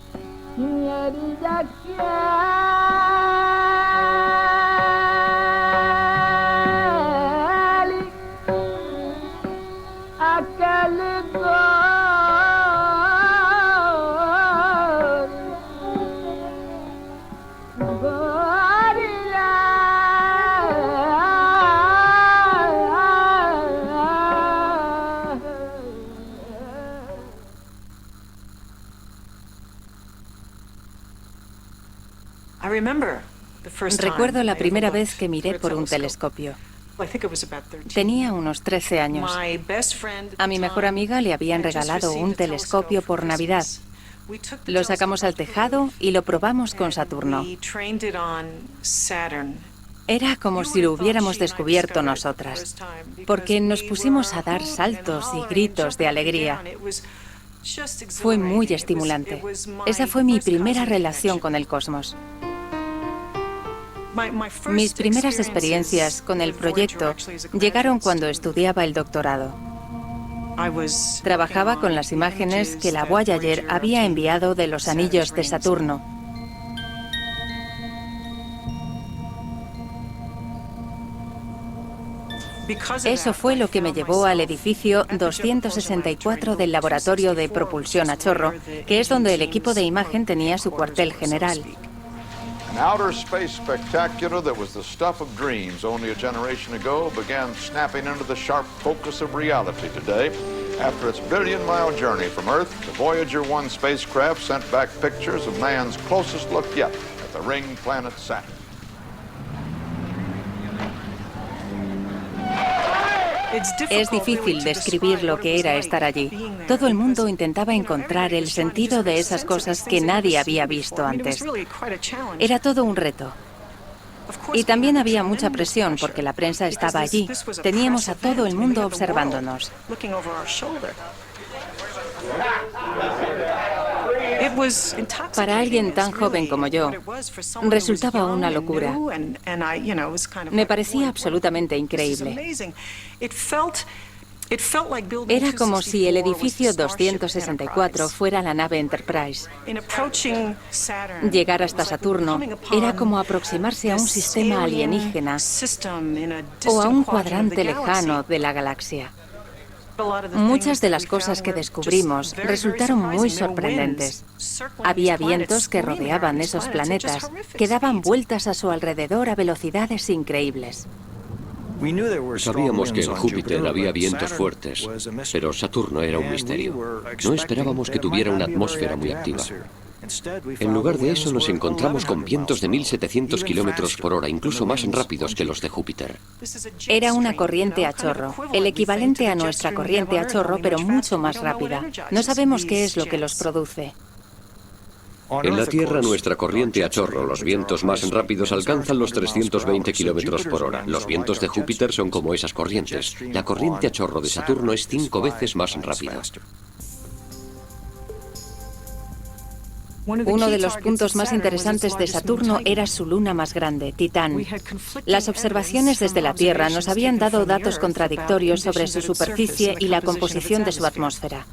Recuerdo la primera vez que miré por un telescopio. Tenía unos 13 años. A mi mejor amiga le habían regalado un telescopio por Navidad. Lo sacamos al tejado y lo probamos con Saturno. Era como si lo hubiéramos descubierto nosotras, porque nos pusimos a dar saltos y gritos de alegría. Fue muy estimulante. Esa fue mi primera relación con el cosmos. Mis primeras experiencias con el proyecto llegaron cuando estudiaba el doctorado. Trabajaba con las imágenes que la Voyager había enviado de los anillos de Saturno. Eso fue lo que me llevó al edificio 264 del Laboratorio de Propulsión a Chorro, que es donde el equipo de imagen tenía su cuartel general. An outer space spectacular that was the stuff of dreams only a generation ago began snapping into the sharp focus of reality today. After its billion-mile journey from Earth, the Voyager 1 spacecraft sent back pictures of man's closest look yet at the ring planet Saturn. Es difícil describir lo que era estar allí. Todo el mundo intentaba encontrar el sentido de esas cosas que nadie había visto antes. Era todo un reto. Y también había mucha presión porque la prensa estaba allí. Teníamos a todo el mundo observándonos. Para alguien tan joven como yo, resultaba una locura. Me parecía absolutamente increíble. Era como si el edificio 264 fuera la nave Enterprise. Llegar hasta Saturno era como aproximarse a un sistema alienígena o a un cuadrante lejano de la galaxia. Muchas de las cosas que descubrimos resultaron muy sorprendentes. Había vientos que rodeaban esos planetas, que daban vueltas a su alrededor a velocidades increíbles. Sabíamos que en Júpiter había vientos fuertes, pero Saturno era un misterio. No esperábamos que tuviera una atmósfera muy activa. En lugar de eso, nos encontramos con vientos de 1700 kilómetros por hora, incluso más rápidos que los de Júpiter. Era una corriente a chorro, el equivalente a nuestra corriente a chorro, pero mucho más rápida. No sabemos qué es lo que los produce. En la Tierra, nuestra corriente a chorro, los vientos más rápidos alcanzan los 320 kilómetros por hora. Los vientos de Júpiter son como esas corrientes. La corriente a chorro de Saturno es 5 veces más rápida. Uno de los puntos más interesantes de Saturno era su luna más grande, Titán. Las observaciones desde la Tierra nos habían dado datos contradictorios sobre su superficie y la composición de su atmósfera.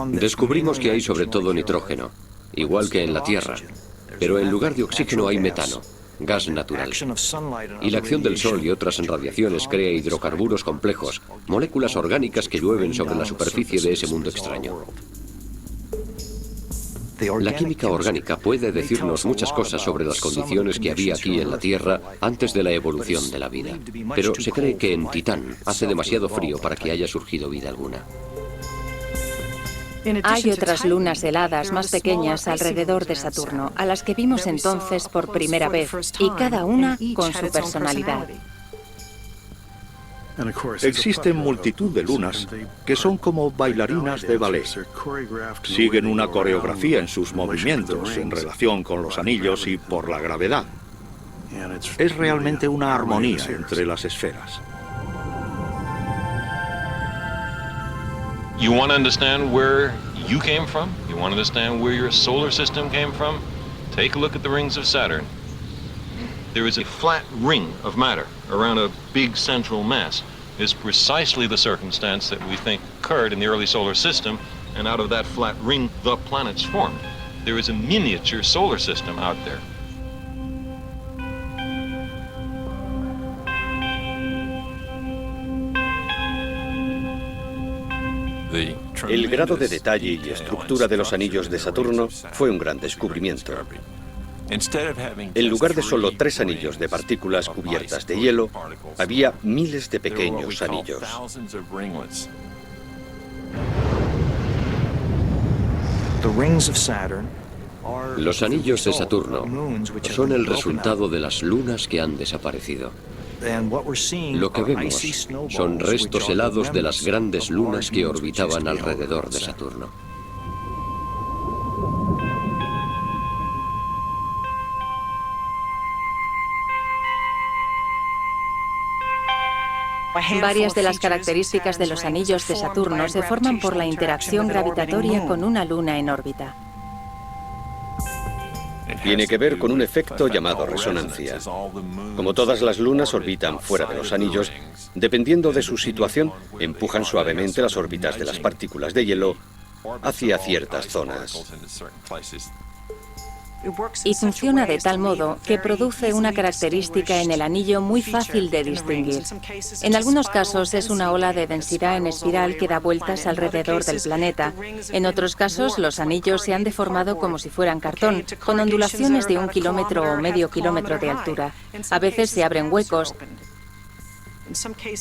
Descubrimos que hay sobre todo nitrógeno, igual que en la Tierra, pero en lugar de oxígeno hay metano, gas natural. Y la acción del Sol y otras radiaciones crea hidrocarburos complejos, moléculas orgánicas que llueven sobre la superficie de ese mundo extraño. La química orgánica puede decirnos muchas cosas sobre las condiciones que había aquí en la Tierra antes de la evolución de la vida. Pero se cree que en Titán hace demasiado frío para que haya surgido vida alguna. Hay otras lunas heladas más pequeñas alrededor de Saturno, a las que vimos entonces por primera vez, y cada una con su personalidad. Existen multitud de lunas que son como bailarinas de ballet. Siguen una coreografía en sus movimientos en relación con los anillos y por la gravedad. Es realmente una armonía entre las esferas. You want to understand where you came from? You want to understand where your solar system came from? Take a look at the rings of Saturn. There is a flat ring of matter around a big central mass. Is precisely the circumstance that we think occurred in the early solar system, and out of that flat ring, the planets formed. There is a miniature solar system out there. El grado de detalle y estructura de los anillos de Saturno fue un gran descubrimiento. En lugar de solo 3 anillos de partículas cubiertas de hielo, había miles de pequeños anillos. Los anillos de Saturno son el resultado de las lunas que han desaparecido. Lo que vemos son restos helados de las grandes lunas que orbitaban alrededor de Saturno. Varias de las características de los anillos de Saturno se forman por la interacción gravitatoria con una luna en órbita. Tiene que ver con un efecto llamado resonancia. Como todas las lunas orbitan fuera de los anillos, dependiendo de su situación, empujan suavemente las órbitas de las partículas de hielo hacia ciertas zonas. Y funciona de tal modo que produce una característica en el anillo muy fácil de distinguir. En algunos casos es una ola de densidad en espiral que da vueltas alrededor del planeta. En otros casos los anillos se han deformado como si fueran cartón, con ondulaciones de 1 kilómetro o medio kilómetro de altura. A veces se abren huecos.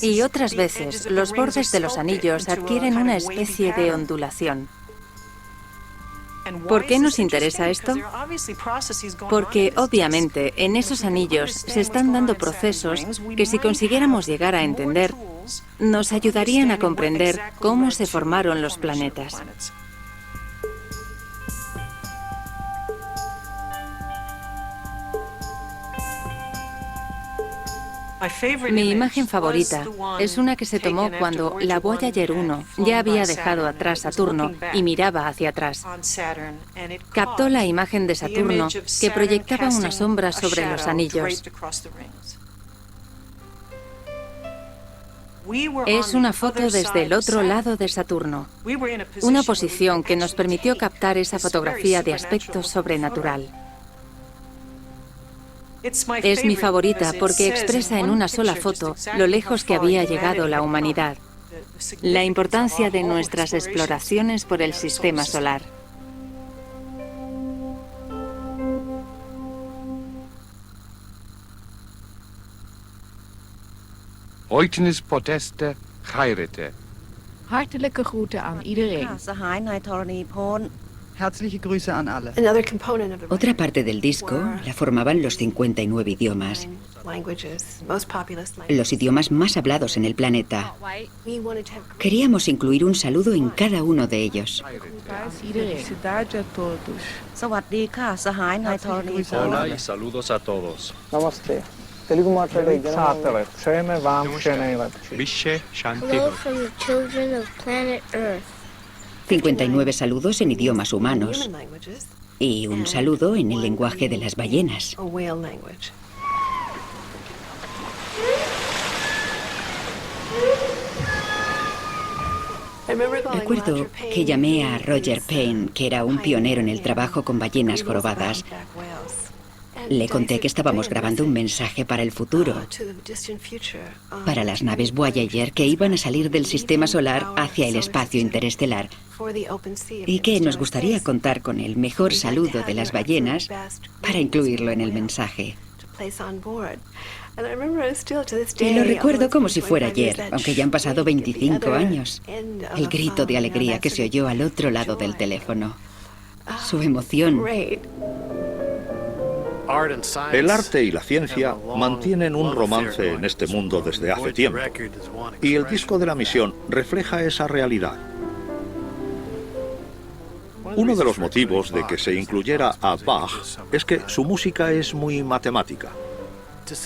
Y otras veces los bordes de los anillos adquieren una especie de ondulación. ¿Por qué nos interesa esto? Porque, obviamente, en esos anillos se están dando procesos que, si consiguiéramos llegar a entender, nos ayudarían a comprender cómo se formaron los planetas. Mi imagen favorita es una que se tomó cuando la Voyager 1 ya había dejado atrás Saturno y miraba hacia atrás. Captó la imagen de Saturno que proyectaba una sombra sobre los anillos. Es una foto desde el otro lado de Saturno, una posición que nos permitió captar esa fotografía de aspecto sobrenatural. Es mi favorita porque expresa en una sola foto lo lejos que había llegado la humanidad, la importancia de nuestras exploraciones por el sistema solar. Oitenis poteste chairete. Hartelijke groeten aan iedereen. Herzliche Grüße an alle. Otra parte del disco la formaban los 59 idiomas, los idiomas más hablados en el planeta. Queríamos incluir un saludo en cada uno de ellos. Hola y saludos a todos. Namaste. Hello from the children of planet Earth. 59 saludos en idiomas humanos y un saludo en el lenguaje de las ballenas. Recuerdo que llamé a Roger Payne, que era un pionero en el trabajo con ballenas jorobadas. Le conté que estábamos grabando un mensaje para el futuro, para las naves Voyager que iban a salir del sistema solar hacia el espacio interestelar, y que nos gustaría contar con el mejor saludo de las ballenas para incluirlo en el mensaje. Y lo recuerdo como si fuera ayer, aunque ya han pasado 25 años. El grito de alegría que se oyó al otro lado del teléfono. Su emoción. El arte y la ciencia mantienen un romance en este mundo desde hace tiempo, y el disco de la misión refleja esa realidad. Uno de los motivos de que se incluyera a Bach es que su música es muy matemática.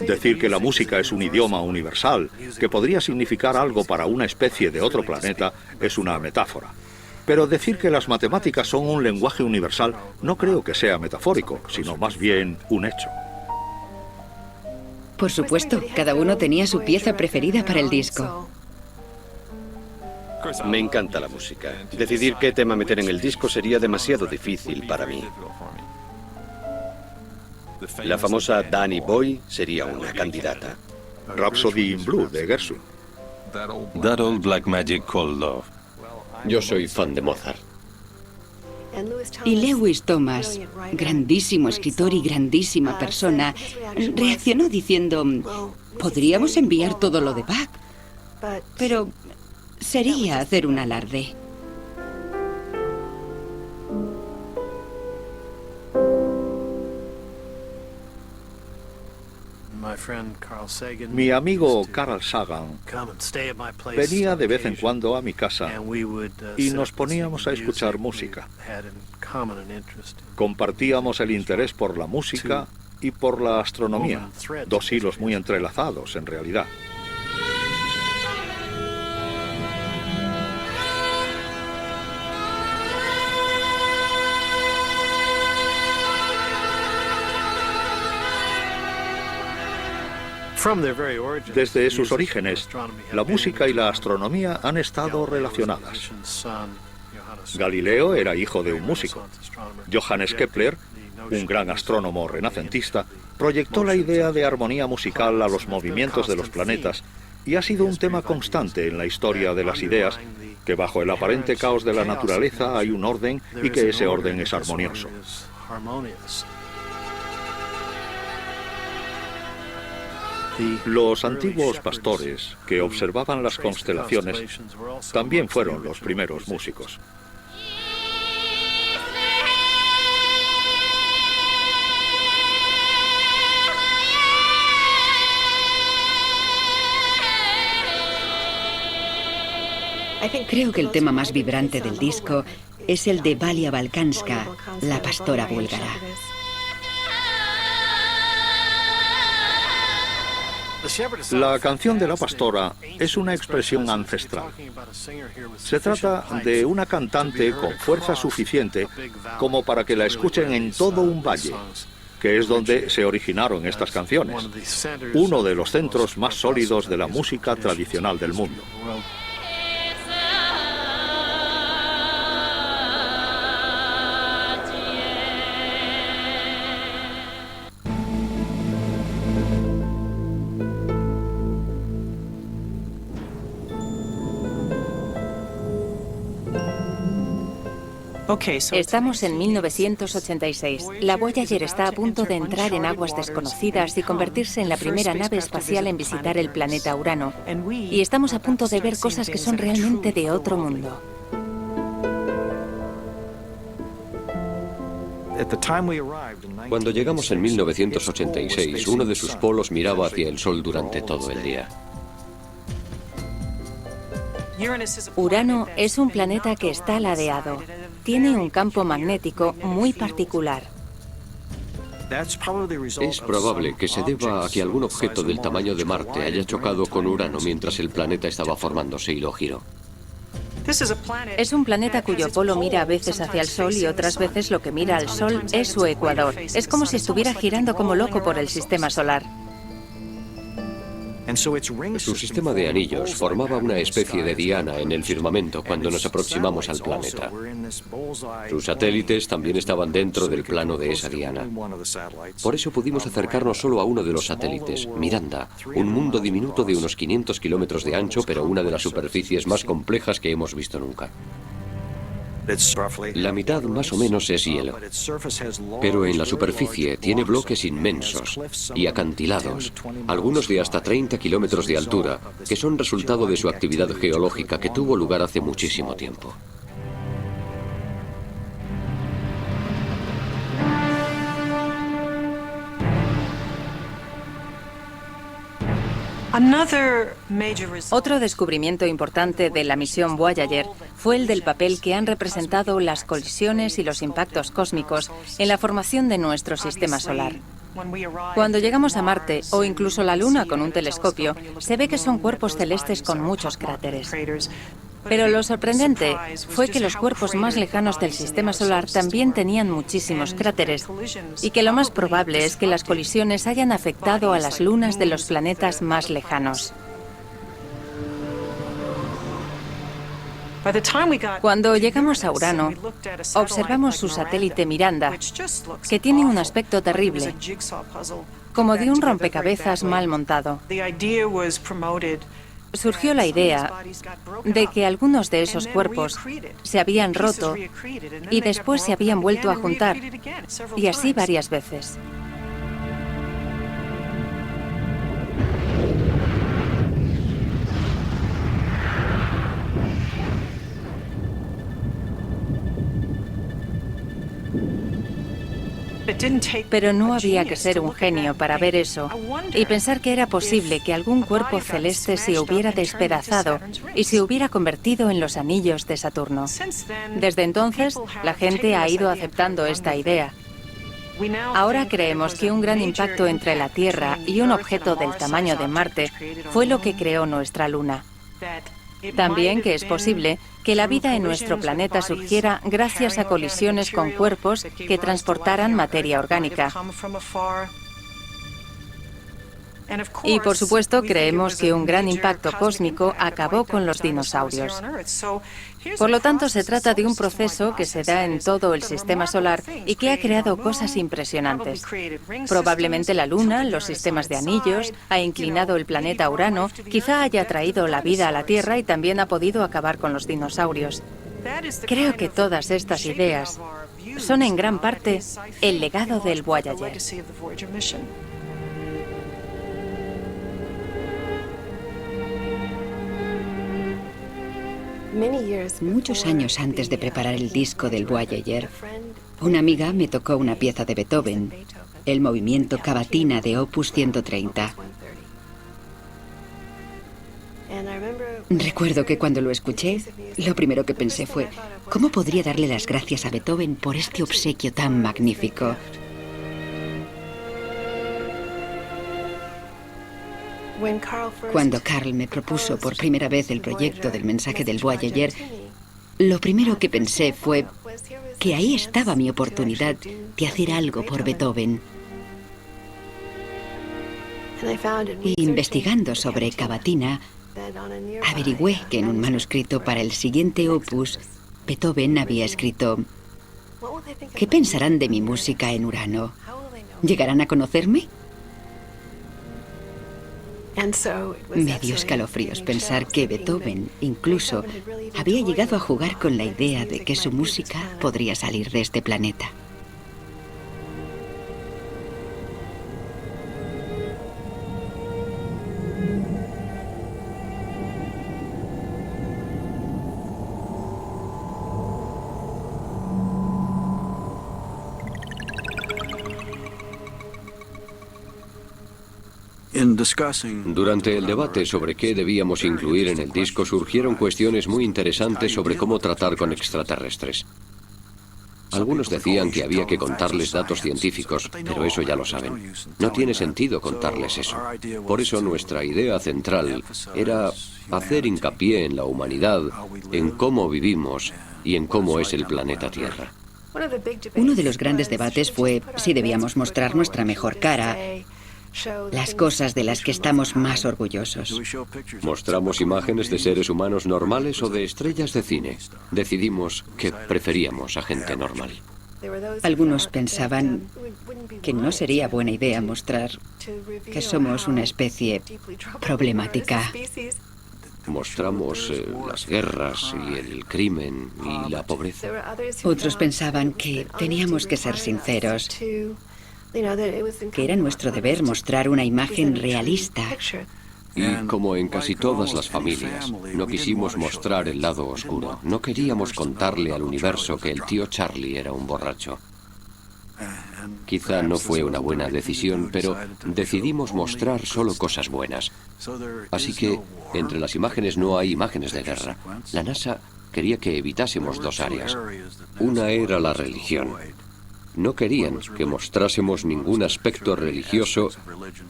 Decir que la música es un idioma universal, que podría significar algo para una especie de otro planeta, es una metáfora. Pero decir que las matemáticas son un lenguaje universal no creo que sea metafórico, sino más bien un hecho. Por supuesto, cada uno tenía su pieza preferida para el disco. Me encanta la música. Decidir qué tema meter en el disco sería demasiado difícil para mí. La famosa Danny Boy sería una candidata. Rhapsody in Blue de Gershwin. That Old Black Magic Called Love. Yo soy fan de Mozart. Y Lewis Thomas, grandísimo escritor y grandísima persona, reaccionó diciendo: podríamos enviar todo lo de Bach, pero sería hacer un alarde. Mi amigo Carl Sagan venía de vez en cuando a mi casa y nos poníamos a escuchar música. Compartíamos el interés por la música y por la astronomía, dos hilos muy entrelazados en realidad. Desde sus orígenes, la música y la astronomía han estado relacionadas. Galileo era hijo de un músico. Johannes Kepler, un gran astrónomo renacentista, proyectó la idea de armonía musical a los movimientos de los planetas y ha sido un tema constante en la historia de las ideas, que bajo el aparente caos de la naturaleza hay un orden y que ese orden es armonioso. Los antiguos pastores que observaban las constelaciones también fueron los primeros músicos. Creo que el tema más vibrante del disco es el de Valia Balkanska, la pastora búlgara. La canción de la pastora es una expresión ancestral. Se trata de una cantante con fuerza suficiente como para que la escuchen en todo un valle, que es donde se originaron estas canciones, uno de los centros más sólidos de la música tradicional del mundo. Estamos en 1986. La Voyager está a punto de entrar en aguas desconocidas y convertirse en la primera nave espacial en visitar el planeta Urano. Y estamos a punto de ver cosas que son realmente de otro mundo. Cuando llegamos en 1986, uno de sus polos miraba hacia el Sol durante todo el día. Urano es un planeta que está ladeado. Tiene un campo magnético muy particular. Es probable que se deba a que algún objeto del tamaño de Marte haya chocado con Urano mientras el planeta estaba formándose y lo giró. Es un planeta cuyo polo mira a veces hacia el Sol y otras veces lo que mira al Sol es su ecuador. Es como si estuviera girando como loco por el sistema solar. Su sistema de anillos formaba una especie de diana en el firmamento cuando nos aproximamos al planeta. Sus satélites también estaban dentro del plano de esa diana. Por eso pudimos acercarnos solo a uno de los satélites, Miranda, un mundo diminuto de unos 500 kilómetros de ancho, pero una de las superficies más complejas que hemos visto nunca. La mitad más o menos es hielo, pero en la superficie tiene bloques inmensos y acantilados, algunos de hasta 30 kilómetros de altura, que son resultado de su actividad geológica que tuvo lugar hace muchísimo tiempo. Otro descubrimiento importante de la misión Voyager fue el del papel que han representado las colisiones y los impactos cósmicos en la formación de nuestro sistema solar. Cuando llegamos a Marte o incluso la Luna con un telescopio, se ve que son cuerpos celestes con muchos cráteres. Pero lo sorprendente fue que los cuerpos más lejanos del sistema solar también tenían muchísimos cráteres y que lo más probable es que las colisiones hayan afectado a las lunas de los planetas más lejanos. Cuando llegamos a Urano, observamos su satélite Miranda, que tiene un aspecto terrible, como de un rompecabezas mal montado. Surgió la idea de que algunos de esos cuerpos se habían roto y después se habían vuelto a juntar, y así varias veces. Pero no había que ser un genio para ver eso y pensar que era posible que algún cuerpo celeste se hubiera despedazado y se hubiera convertido en los anillos de Saturno. Desde entonces, la gente ha ido aceptando esta idea. Ahora creemos que un gran impacto entre la Tierra y un objeto del tamaño de Marte fue lo que creó nuestra Luna. También que es posible que la vida en nuestro planeta surgiera gracias a colisiones con cuerpos que transportaran materia orgánica. Y por supuesto creemos que un gran impacto cósmico acabó con los dinosaurios. Por lo tanto, se trata de un proceso que se da en todo el sistema solar y que ha creado cosas impresionantes. Probablemente la Luna, los sistemas de anillos, ha inclinado el planeta Urano, quizá haya traído la vida a la Tierra y también ha podido acabar con los dinosaurios. Creo que todas estas ideas son en gran parte el legado del Voyager. Muchos años antes de preparar el disco del Voyager, una amiga me tocó una pieza de Beethoven, el movimiento Cavatina de Opus 130. Recuerdo que cuando lo escuché, lo primero que pensé fue, ¿cómo podría darle las gracias a Beethoven por este obsequio tan magnífico? Cuando Carl me propuso por primera vez el proyecto del mensaje del Voyager, lo primero que pensé fue que ahí estaba mi oportunidad de hacer algo por Beethoven. Y investigando sobre Cavatina, averigüé que en un manuscrito para el siguiente opus, Beethoven había escrito: ¿qué pensarán de mi música en Urano? ¿Llegarán a conocerme? Me dio escalofríos pensar que Beethoven incluso había llegado a jugar con la idea de que su música podría salir de este planeta. Durante el debate sobre qué debíamos incluir en el disco surgieron cuestiones muy interesantes sobre cómo tratar con extraterrestres. Algunos decían que había que contarles datos científicos, pero eso ya lo saben. No tiene sentido contarles eso. Por eso nuestra idea central era hacer hincapié en la humanidad, en cómo vivimos y en cómo es el planeta Tierra. Uno de los grandes debates fue si debíamos mostrar nuestra mejor cara, las cosas de las que estamos más orgullosos. ¿Mostramos imágenes de seres humanos normales o de estrellas de cine? Decidimos que preferíamos a gente normal. Algunos pensaban que no sería buena idea mostrar que somos una especie problemática. Mostramos las guerras y el crimen y la pobreza. Otros pensaban que teníamos que ser sinceros, que era nuestro deber mostrar una imagen realista. Y como en casi todas las familias, no quisimos mostrar el lado oscuro. No queríamos contarle al universo que el tío Charlie era un borracho. Quizá no fue una buena decisión, pero decidimos mostrar solo cosas buenas. Así que, entre las imágenes no hay imágenes de guerra. La NASA quería que evitásemos dos áreas. Una era la religión. No querían que mostrásemos ningún aspecto religioso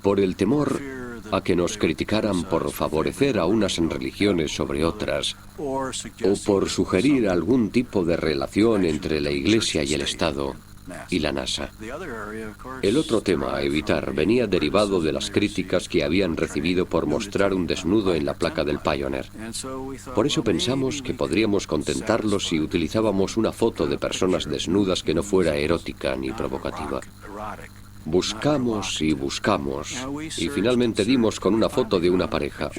por el temor a que nos criticaran por favorecer a unas religiones sobre otras o por sugerir algún tipo de relación entre la Iglesia y el Estado y la NASA. El otro tema a evitar venía derivado de las críticas que habían recibido por mostrar un desnudo en la placa del Pioneer. Por eso pensamos que podríamos contentarlos si utilizábamos una foto de personas desnudas que no fuera erótica ni provocativa. Buscamos y buscamos y finalmente dimos con una foto de una pareja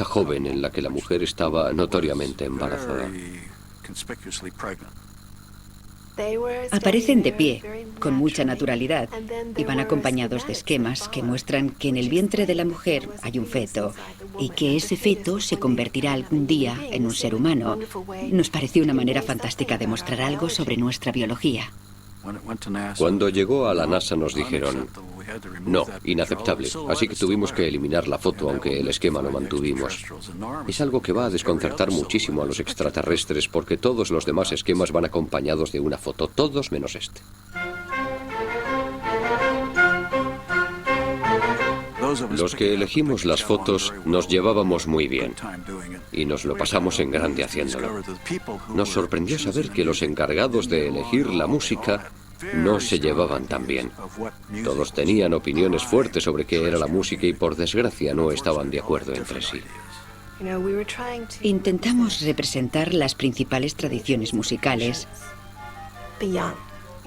joven en la que la mujer estaba notoriamente embarazada. Aparecen de pie, con mucha naturalidad, y van acompañados de esquemas que muestran que en el vientre de la mujer hay un feto y que ese feto se convertirá algún día en un ser humano. Nos pareció una manera fantástica de mostrar algo sobre nuestra biología. Cuando llegó a la NASA nos dijeron, no, inaceptable, así que tuvimos que eliminar la foto aunque el esquema lo mantuvimos. Es algo que va a desconcertar muchísimo a los extraterrestres porque todos los demás esquemas van acompañados de una foto, todos menos este. Los que elegimos las fotos nos llevábamos muy bien y nos lo pasamos en grande haciéndolo. Nos sorprendió saber que los encargados de elegir la música no se llevaban tan bien. Todos tenían opiniones fuertes sobre qué era la música y por desgracia no estaban de acuerdo entre sí. Intentamos representar las principales tradiciones musicales.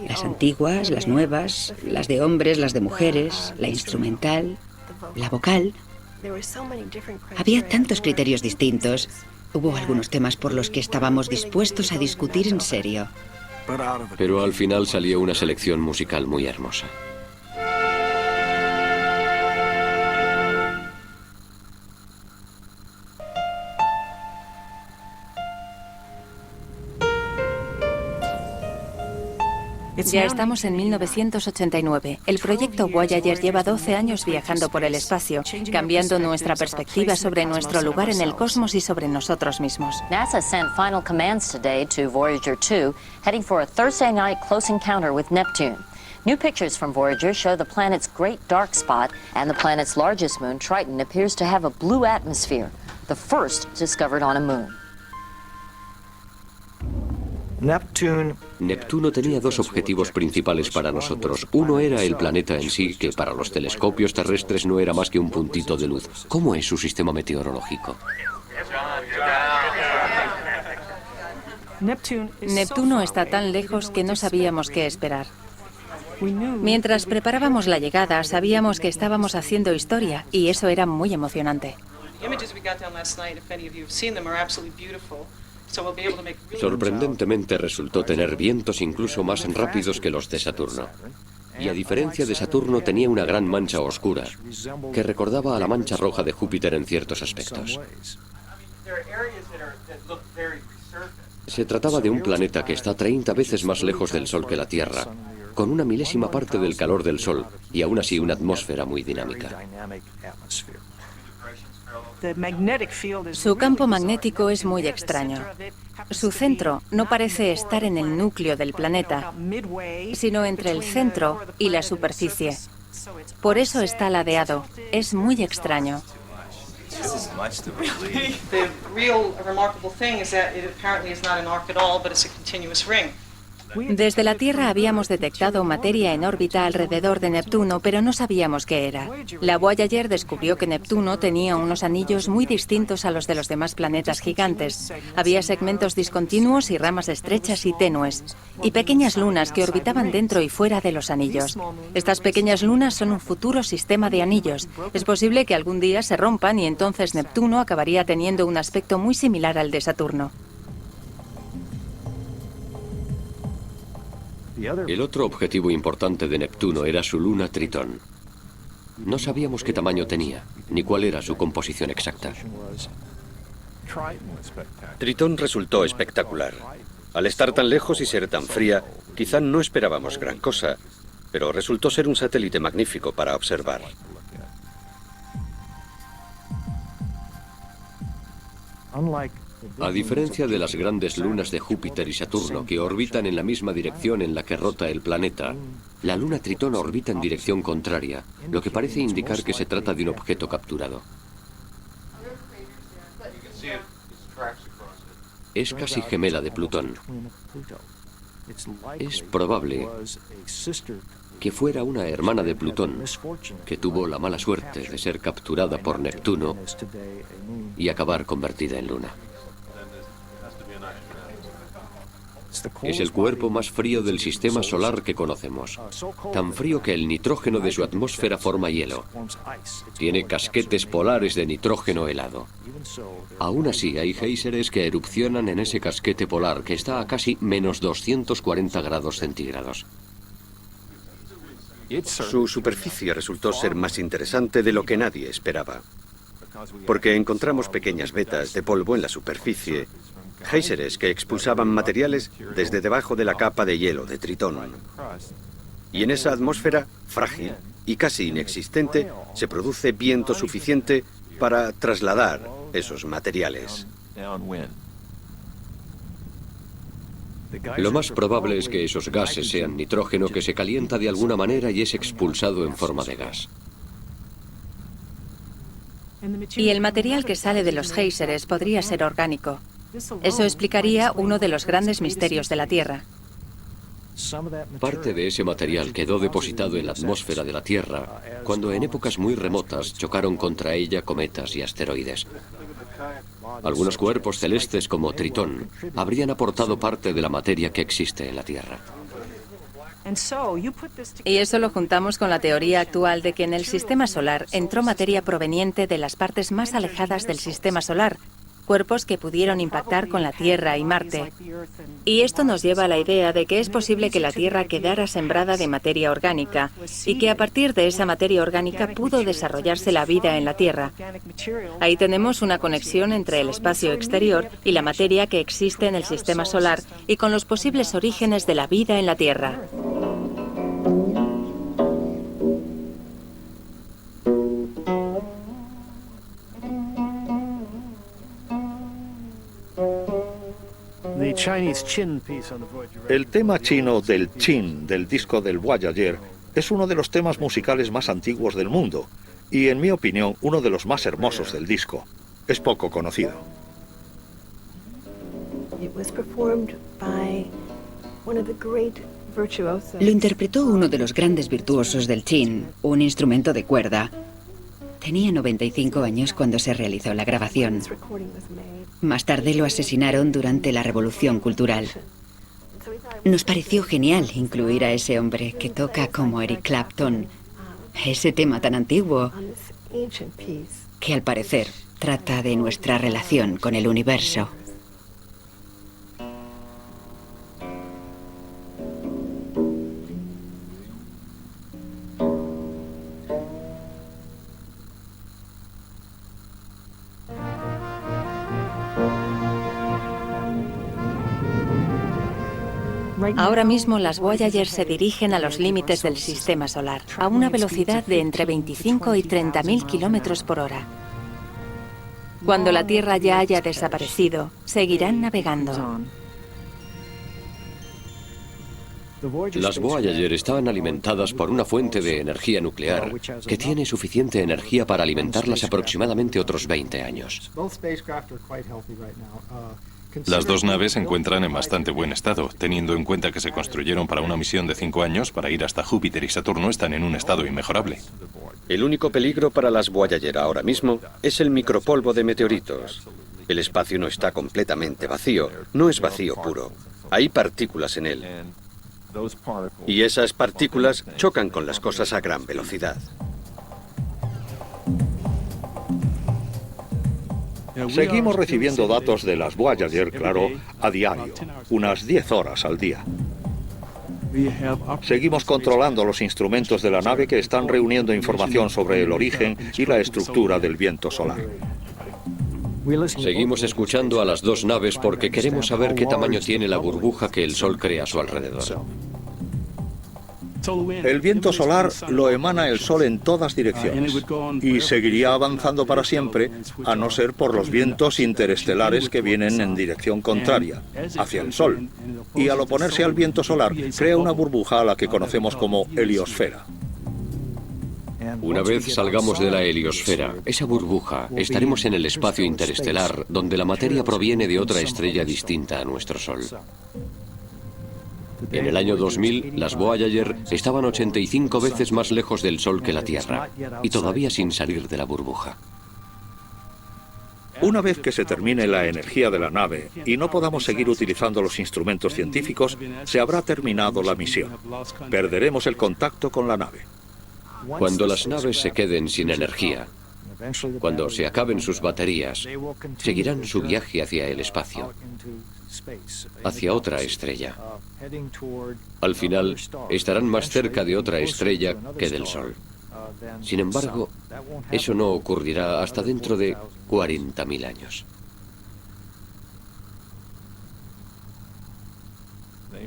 Las antiguas, las nuevas, las de hombres, las de mujeres, la instrumental, la vocal. Había tantos criterios distintos. Hubo algunos temas por los que estábamos dispuestos a discutir en serio. Pero al final salió una selección musical muy hermosa. Ya estamos en 1989. El proyecto Voyager lleva 12 años viajando por el espacio, cambiando nuestra perspectiva sobre nuestro lugar en el cosmos y sobre nosotros mismos. NASA sent final commands today to Voyager 2, heading for a Thursday night close encounter with Neptune. New pictures from Voyager show the planet's great dark spot, and the planet's largest moon, Triton, appears to have a blue atmosphere, the first discovered on a moon. Neptuno tenía dos objetivos principales para nosotros. Uno era el planeta en sí, que para los telescopios terrestres no era más que un puntito de luz. ¿Cómo es su sistema meteorológico? Neptuno está tan lejos que no sabíamos qué esperar. Mientras preparábamos la llegada, sabíamos que estábamos haciendo historia y eso era muy emocionante. Sorprendentemente resultó tener vientos incluso más rápidos que los de Saturno. Y a diferencia de Saturno tenía una gran mancha oscura, que recordaba a la mancha roja de Júpiter en ciertos aspectos. Se trataba de un planeta que está 30 veces más lejos del Sol que la Tierra, con una milésima parte del calor del Sol y aún así una atmósfera muy dinámica. Su campo magnético es muy extraño. Su centro no parece estar en el núcleo del planeta, sino entre el centro y la superficie. Por eso está ladeado. Es muy extraño. Desde la Tierra habíamos detectado materia en órbita alrededor de Neptuno, pero no sabíamos qué era. La Voyager descubrió que Neptuno tenía unos anillos muy distintos a los de los demás planetas gigantes. Había segmentos discontinuos y ramas estrechas y tenues, y pequeñas lunas que orbitaban dentro y fuera de los anillos. Estas pequeñas lunas son un futuro sistema de anillos. Es posible que algún día se rompan y entonces Neptuno acabaría teniendo un aspecto muy similar al de Saturno. El otro objetivo importante de Neptuno era su luna Tritón. No sabíamos qué tamaño tenía, ni cuál era su composición exacta. Tritón resultó espectacular. Al estar tan lejos y ser tan fría, quizá no esperábamos gran cosa, pero resultó ser un satélite magnífico para observar. A diferencia de las grandes lunas de Júpiter y Saturno, que orbitan en la misma dirección en la que rota el planeta, la luna Tritón orbita en dirección contraria, lo que parece indicar que se trata de un objeto capturado. Es casi gemela de Plutón. Es probable que fuera una hermana de Plutón, que tuvo la mala suerte de ser capturada por Neptuno y acabar convertida en luna. Es el cuerpo más frío del sistema solar que conocemos. Tan frío que el nitrógeno de su atmósfera forma hielo. Tiene casquetes polares de nitrógeno helado. Aún así, hay géiseres que erupcionan en ese casquete polar que está a casi menos 240 grados centígrados. Su superficie resultó ser más interesante de lo que nadie esperaba, porque encontramos pequeñas vetas de polvo en la superficie, géiseres que expulsaban materiales desde debajo de la capa de hielo de Tritón. Y en esa atmósfera frágil y casi inexistente se produce viento suficiente para trasladar esos materiales. Lo más probable es que esos gases sean nitrógeno que se calienta de alguna manera y es expulsado en forma de gas. Y el material que sale de los géiseres podría ser orgánico. Eso explicaría uno de los grandes misterios de la Tierra. Parte de ese material quedó depositado en la atmósfera de la Tierra cuando en épocas muy remotas chocaron contra ella cometas y asteroides. Algunos cuerpos celestes como Tritón habrían aportado parte de la materia que existe en la Tierra. Y eso lo juntamos con la teoría actual de que en el sistema solar entró materia proveniente de las partes más alejadas del sistema solar, cuerpos que pudieron impactar con la Tierra y Marte. Y esto nos lleva a la idea de que es posible que la Tierra quedara sembrada de materia orgánica y que a partir de esa materia orgánica pudo desarrollarse la vida en la Tierra. Ahí tenemos una conexión entre el espacio exterior y la materia que existe en el sistema solar y con los posibles orígenes de la vida en la Tierra. El tema chino del Chin del disco del Voyager es uno de los temas musicales más antiguos del mundo y, en mi opinión, uno de los más hermosos del disco. Es poco conocido. Lo interpretó uno de los grandes virtuosos del Chin, un instrumento de cuerda. Tenía 95 años cuando se realizó la grabación. Más tarde lo asesinaron durante la Revolución Cultural. Nos pareció genial incluir a ese hombre que toca como Eric Clapton, ese tema tan antiguo que al parecer trata de nuestra relación con el universo. Ahora mismo las Voyager se dirigen a los límites del sistema solar, a una velocidad de entre 25 y 30.000 kilómetros por hora. Cuando la Tierra ya haya desaparecido, seguirán navegando. Las Voyager estaban alimentadas por una fuente de energía nuclear que tiene suficiente energía para alimentarlas aproximadamente otros 20 años. Las dos naves se encuentran en bastante buen estado. Teniendo en cuenta que se construyeron para una misión de 5 años, para ir hasta Júpiter y Saturno, están en un estado inmejorable. El único peligro para las Voyager ahora mismo es el micropolvo de meteoritos. El espacio no está completamente vacío, no es vacío puro. Hay partículas en él. Y esas partículas chocan con las cosas a gran velocidad. Seguimos recibiendo datos de las Voyager, claro, a diario, unas 10 horas al día. Seguimos controlando los instrumentos de la nave que están reuniendo información sobre el origen y la estructura del viento solar. Seguimos escuchando a las dos naves porque queremos saber qué tamaño tiene la burbuja que el Sol crea a su alrededor. El viento solar lo emana el Sol en todas direcciones y seguiría avanzando para siempre, a no ser por los vientos interestelares que vienen en dirección contraria, hacia el Sol. Y al oponerse al viento solar, crea una burbuja a la que conocemos como heliosfera. Una vez salgamos de la heliosfera, esa burbuja, estaremos en el espacio interestelar, donde la materia proviene de otra estrella distinta a nuestro Sol. En el año 2000, las Voyager estaban 85 veces más lejos del Sol que la Tierra, y todavía sin salir de la burbuja. Una vez que se termine la energía de la nave y no podamos seguir utilizando los instrumentos científicos, se habrá terminado la misión. Perderemos el contacto con la nave. Cuando las naves se queden sin energía, cuando se acaben sus baterías, seguirán su viaje hacia el espacio, hacia otra estrella. Al final, estarán más cerca de otra estrella que del Sol. Sin embargo, eso no ocurrirá hasta dentro de 40.000 años.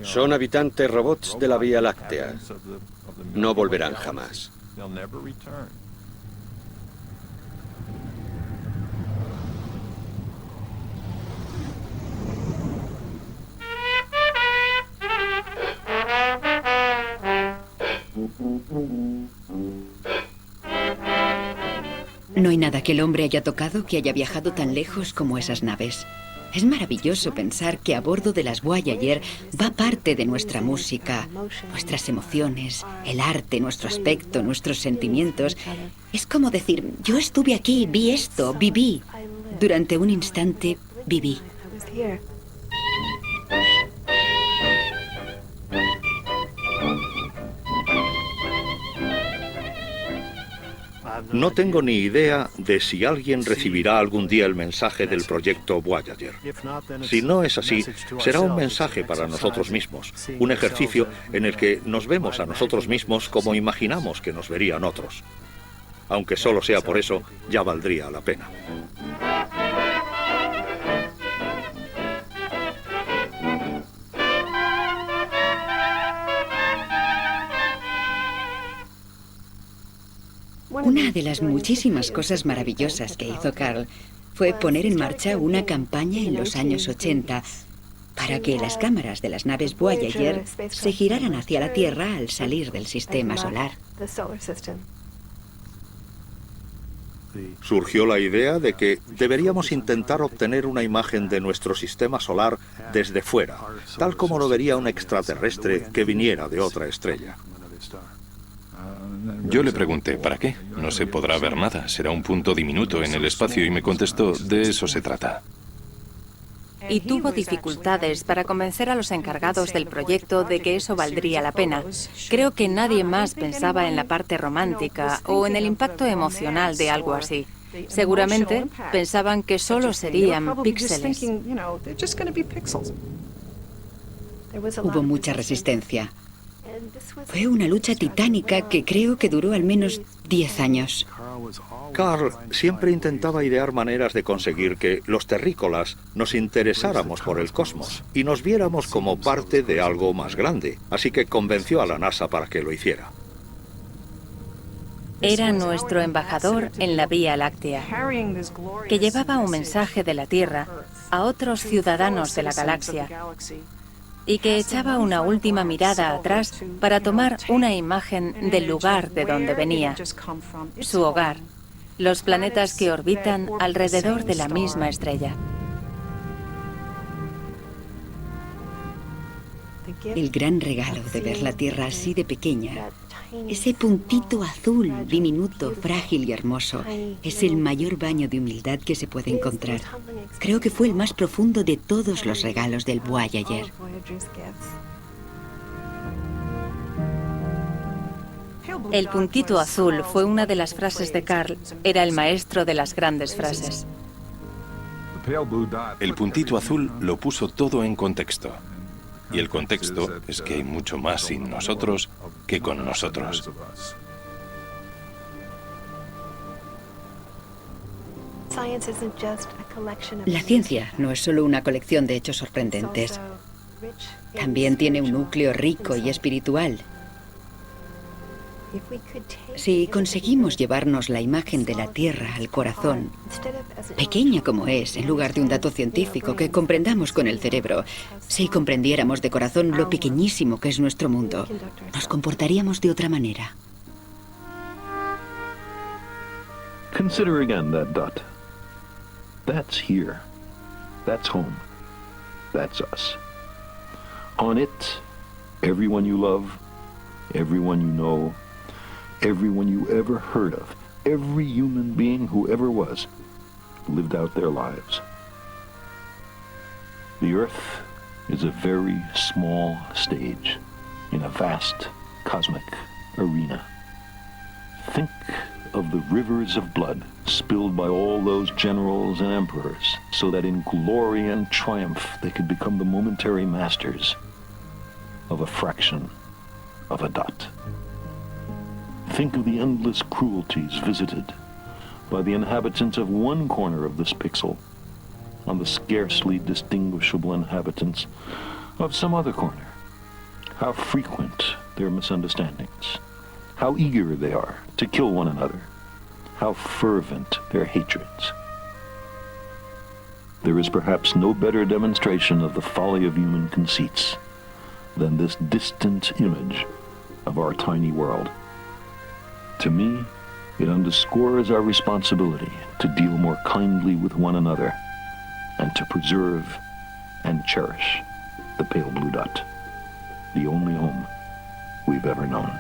Son habitantes robots de la Vía Láctea. No volverán jamás. No hay nada que el hombre haya tocado que haya viajado tan lejos como esas naves. Es maravilloso pensar que a bordo de las Voyager va parte de nuestra música, nuestras emociones, el arte, nuestro aspecto, nuestros sentimientos. Es como decir, yo estuve aquí, vi esto, viví. Durante un instante, viví. No tengo ni idea de si alguien recibirá algún día el mensaje del proyecto Voyager. Si no es así, será un mensaje para nosotros mismos, un ejercicio en el que nos vemos a nosotros mismos como imaginamos que nos verían otros. Aunque solo sea por eso, ya valdría la pena. Una de las muchísimas cosas maravillosas que hizo Carl fue poner en marcha una campaña en los años 80 para que las cámaras de las naves Voyager se giraran hacia la Tierra al salir del sistema solar. Surgió la idea de que deberíamos intentar obtener una imagen de nuestro sistema solar desde fuera, tal como lo vería un extraterrestre que viniera de otra estrella. Yo le pregunté, ¿para qué? No se podrá ver nada, será un punto diminuto en el espacio, y me contestó, de eso se trata. Y tuvo dificultades para convencer a los encargados del proyecto de que eso valdría la pena. Creo que nadie más pensaba en la parte romántica o en el impacto emocional de algo así. Seguramente pensaban que solo serían píxeles. Hubo mucha resistencia. Fue una lucha titánica que creo que duró al menos 10 años. Carl siempre intentaba idear maneras de conseguir que los terrícolas nos interesáramos por el cosmos y nos viéramos como parte de algo más grande, así que convenció a la NASA para que lo hiciera. Era nuestro embajador en la Vía Láctea, que llevaba un mensaje de la Tierra a otros ciudadanos de la galaxia y que echaba una última mirada atrás para tomar una imagen del lugar de donde venía, su hogar, los planetas que orbitan alrededor de la misma estrella. El gran regalo de ver la Tierra así de pequeña, ese puntito azul, diminuto, frágil y hermoso, es el mayor baño de humildad que se puede encontrar. Creo que fue el más profundo de todos los regalos del Voyager. El puntito azul fue una de las frases de Carl. Era el maestro de las grandes frases. El puntito azul lo puso todo en contexto. Y el contexto es que hay mucho más sin nosotros que con nosotros. La ciencia no es solo una colección de hechos sorprendentes. También tiene un núcleo rico y espiritual. Si conseguimos llevarnos la imagen de la Tierra al corazón, pequeña como es, en lugar de un dato científico que comprendamos con el cerebro, si comprendiéramos de corazón lo pequeñísimo que es nuestro mundo, nos comportaríamos de otra manera. Consider again that dot. That's here. That's home. That's us. On it, everyone you love, everyone you know, everyone you ever heard of, every human being who ever was, lived out their lives. The Earth is a very small stage in a vast cosmic arena. Think of the rivers of blood spilled by all those generals and emperors, so that in glory and triumph they could become the momentary masters of a fraction of a dot. Think of the endless cruelties visited by the inhabitants of one corner of this pixel on the scarcely distinguishable inhabitants of some other corner. How frequent their misunderstandings. How eager they are to kill one another. How fervent their hatreds. There is perhaps no better demonstration of the folly of human conceits than this distant image of our tiny world. To me, it underscores our responsibility to deal more kindly with one another and to preserve and cherish the pale blue dot, the only home we've ever known.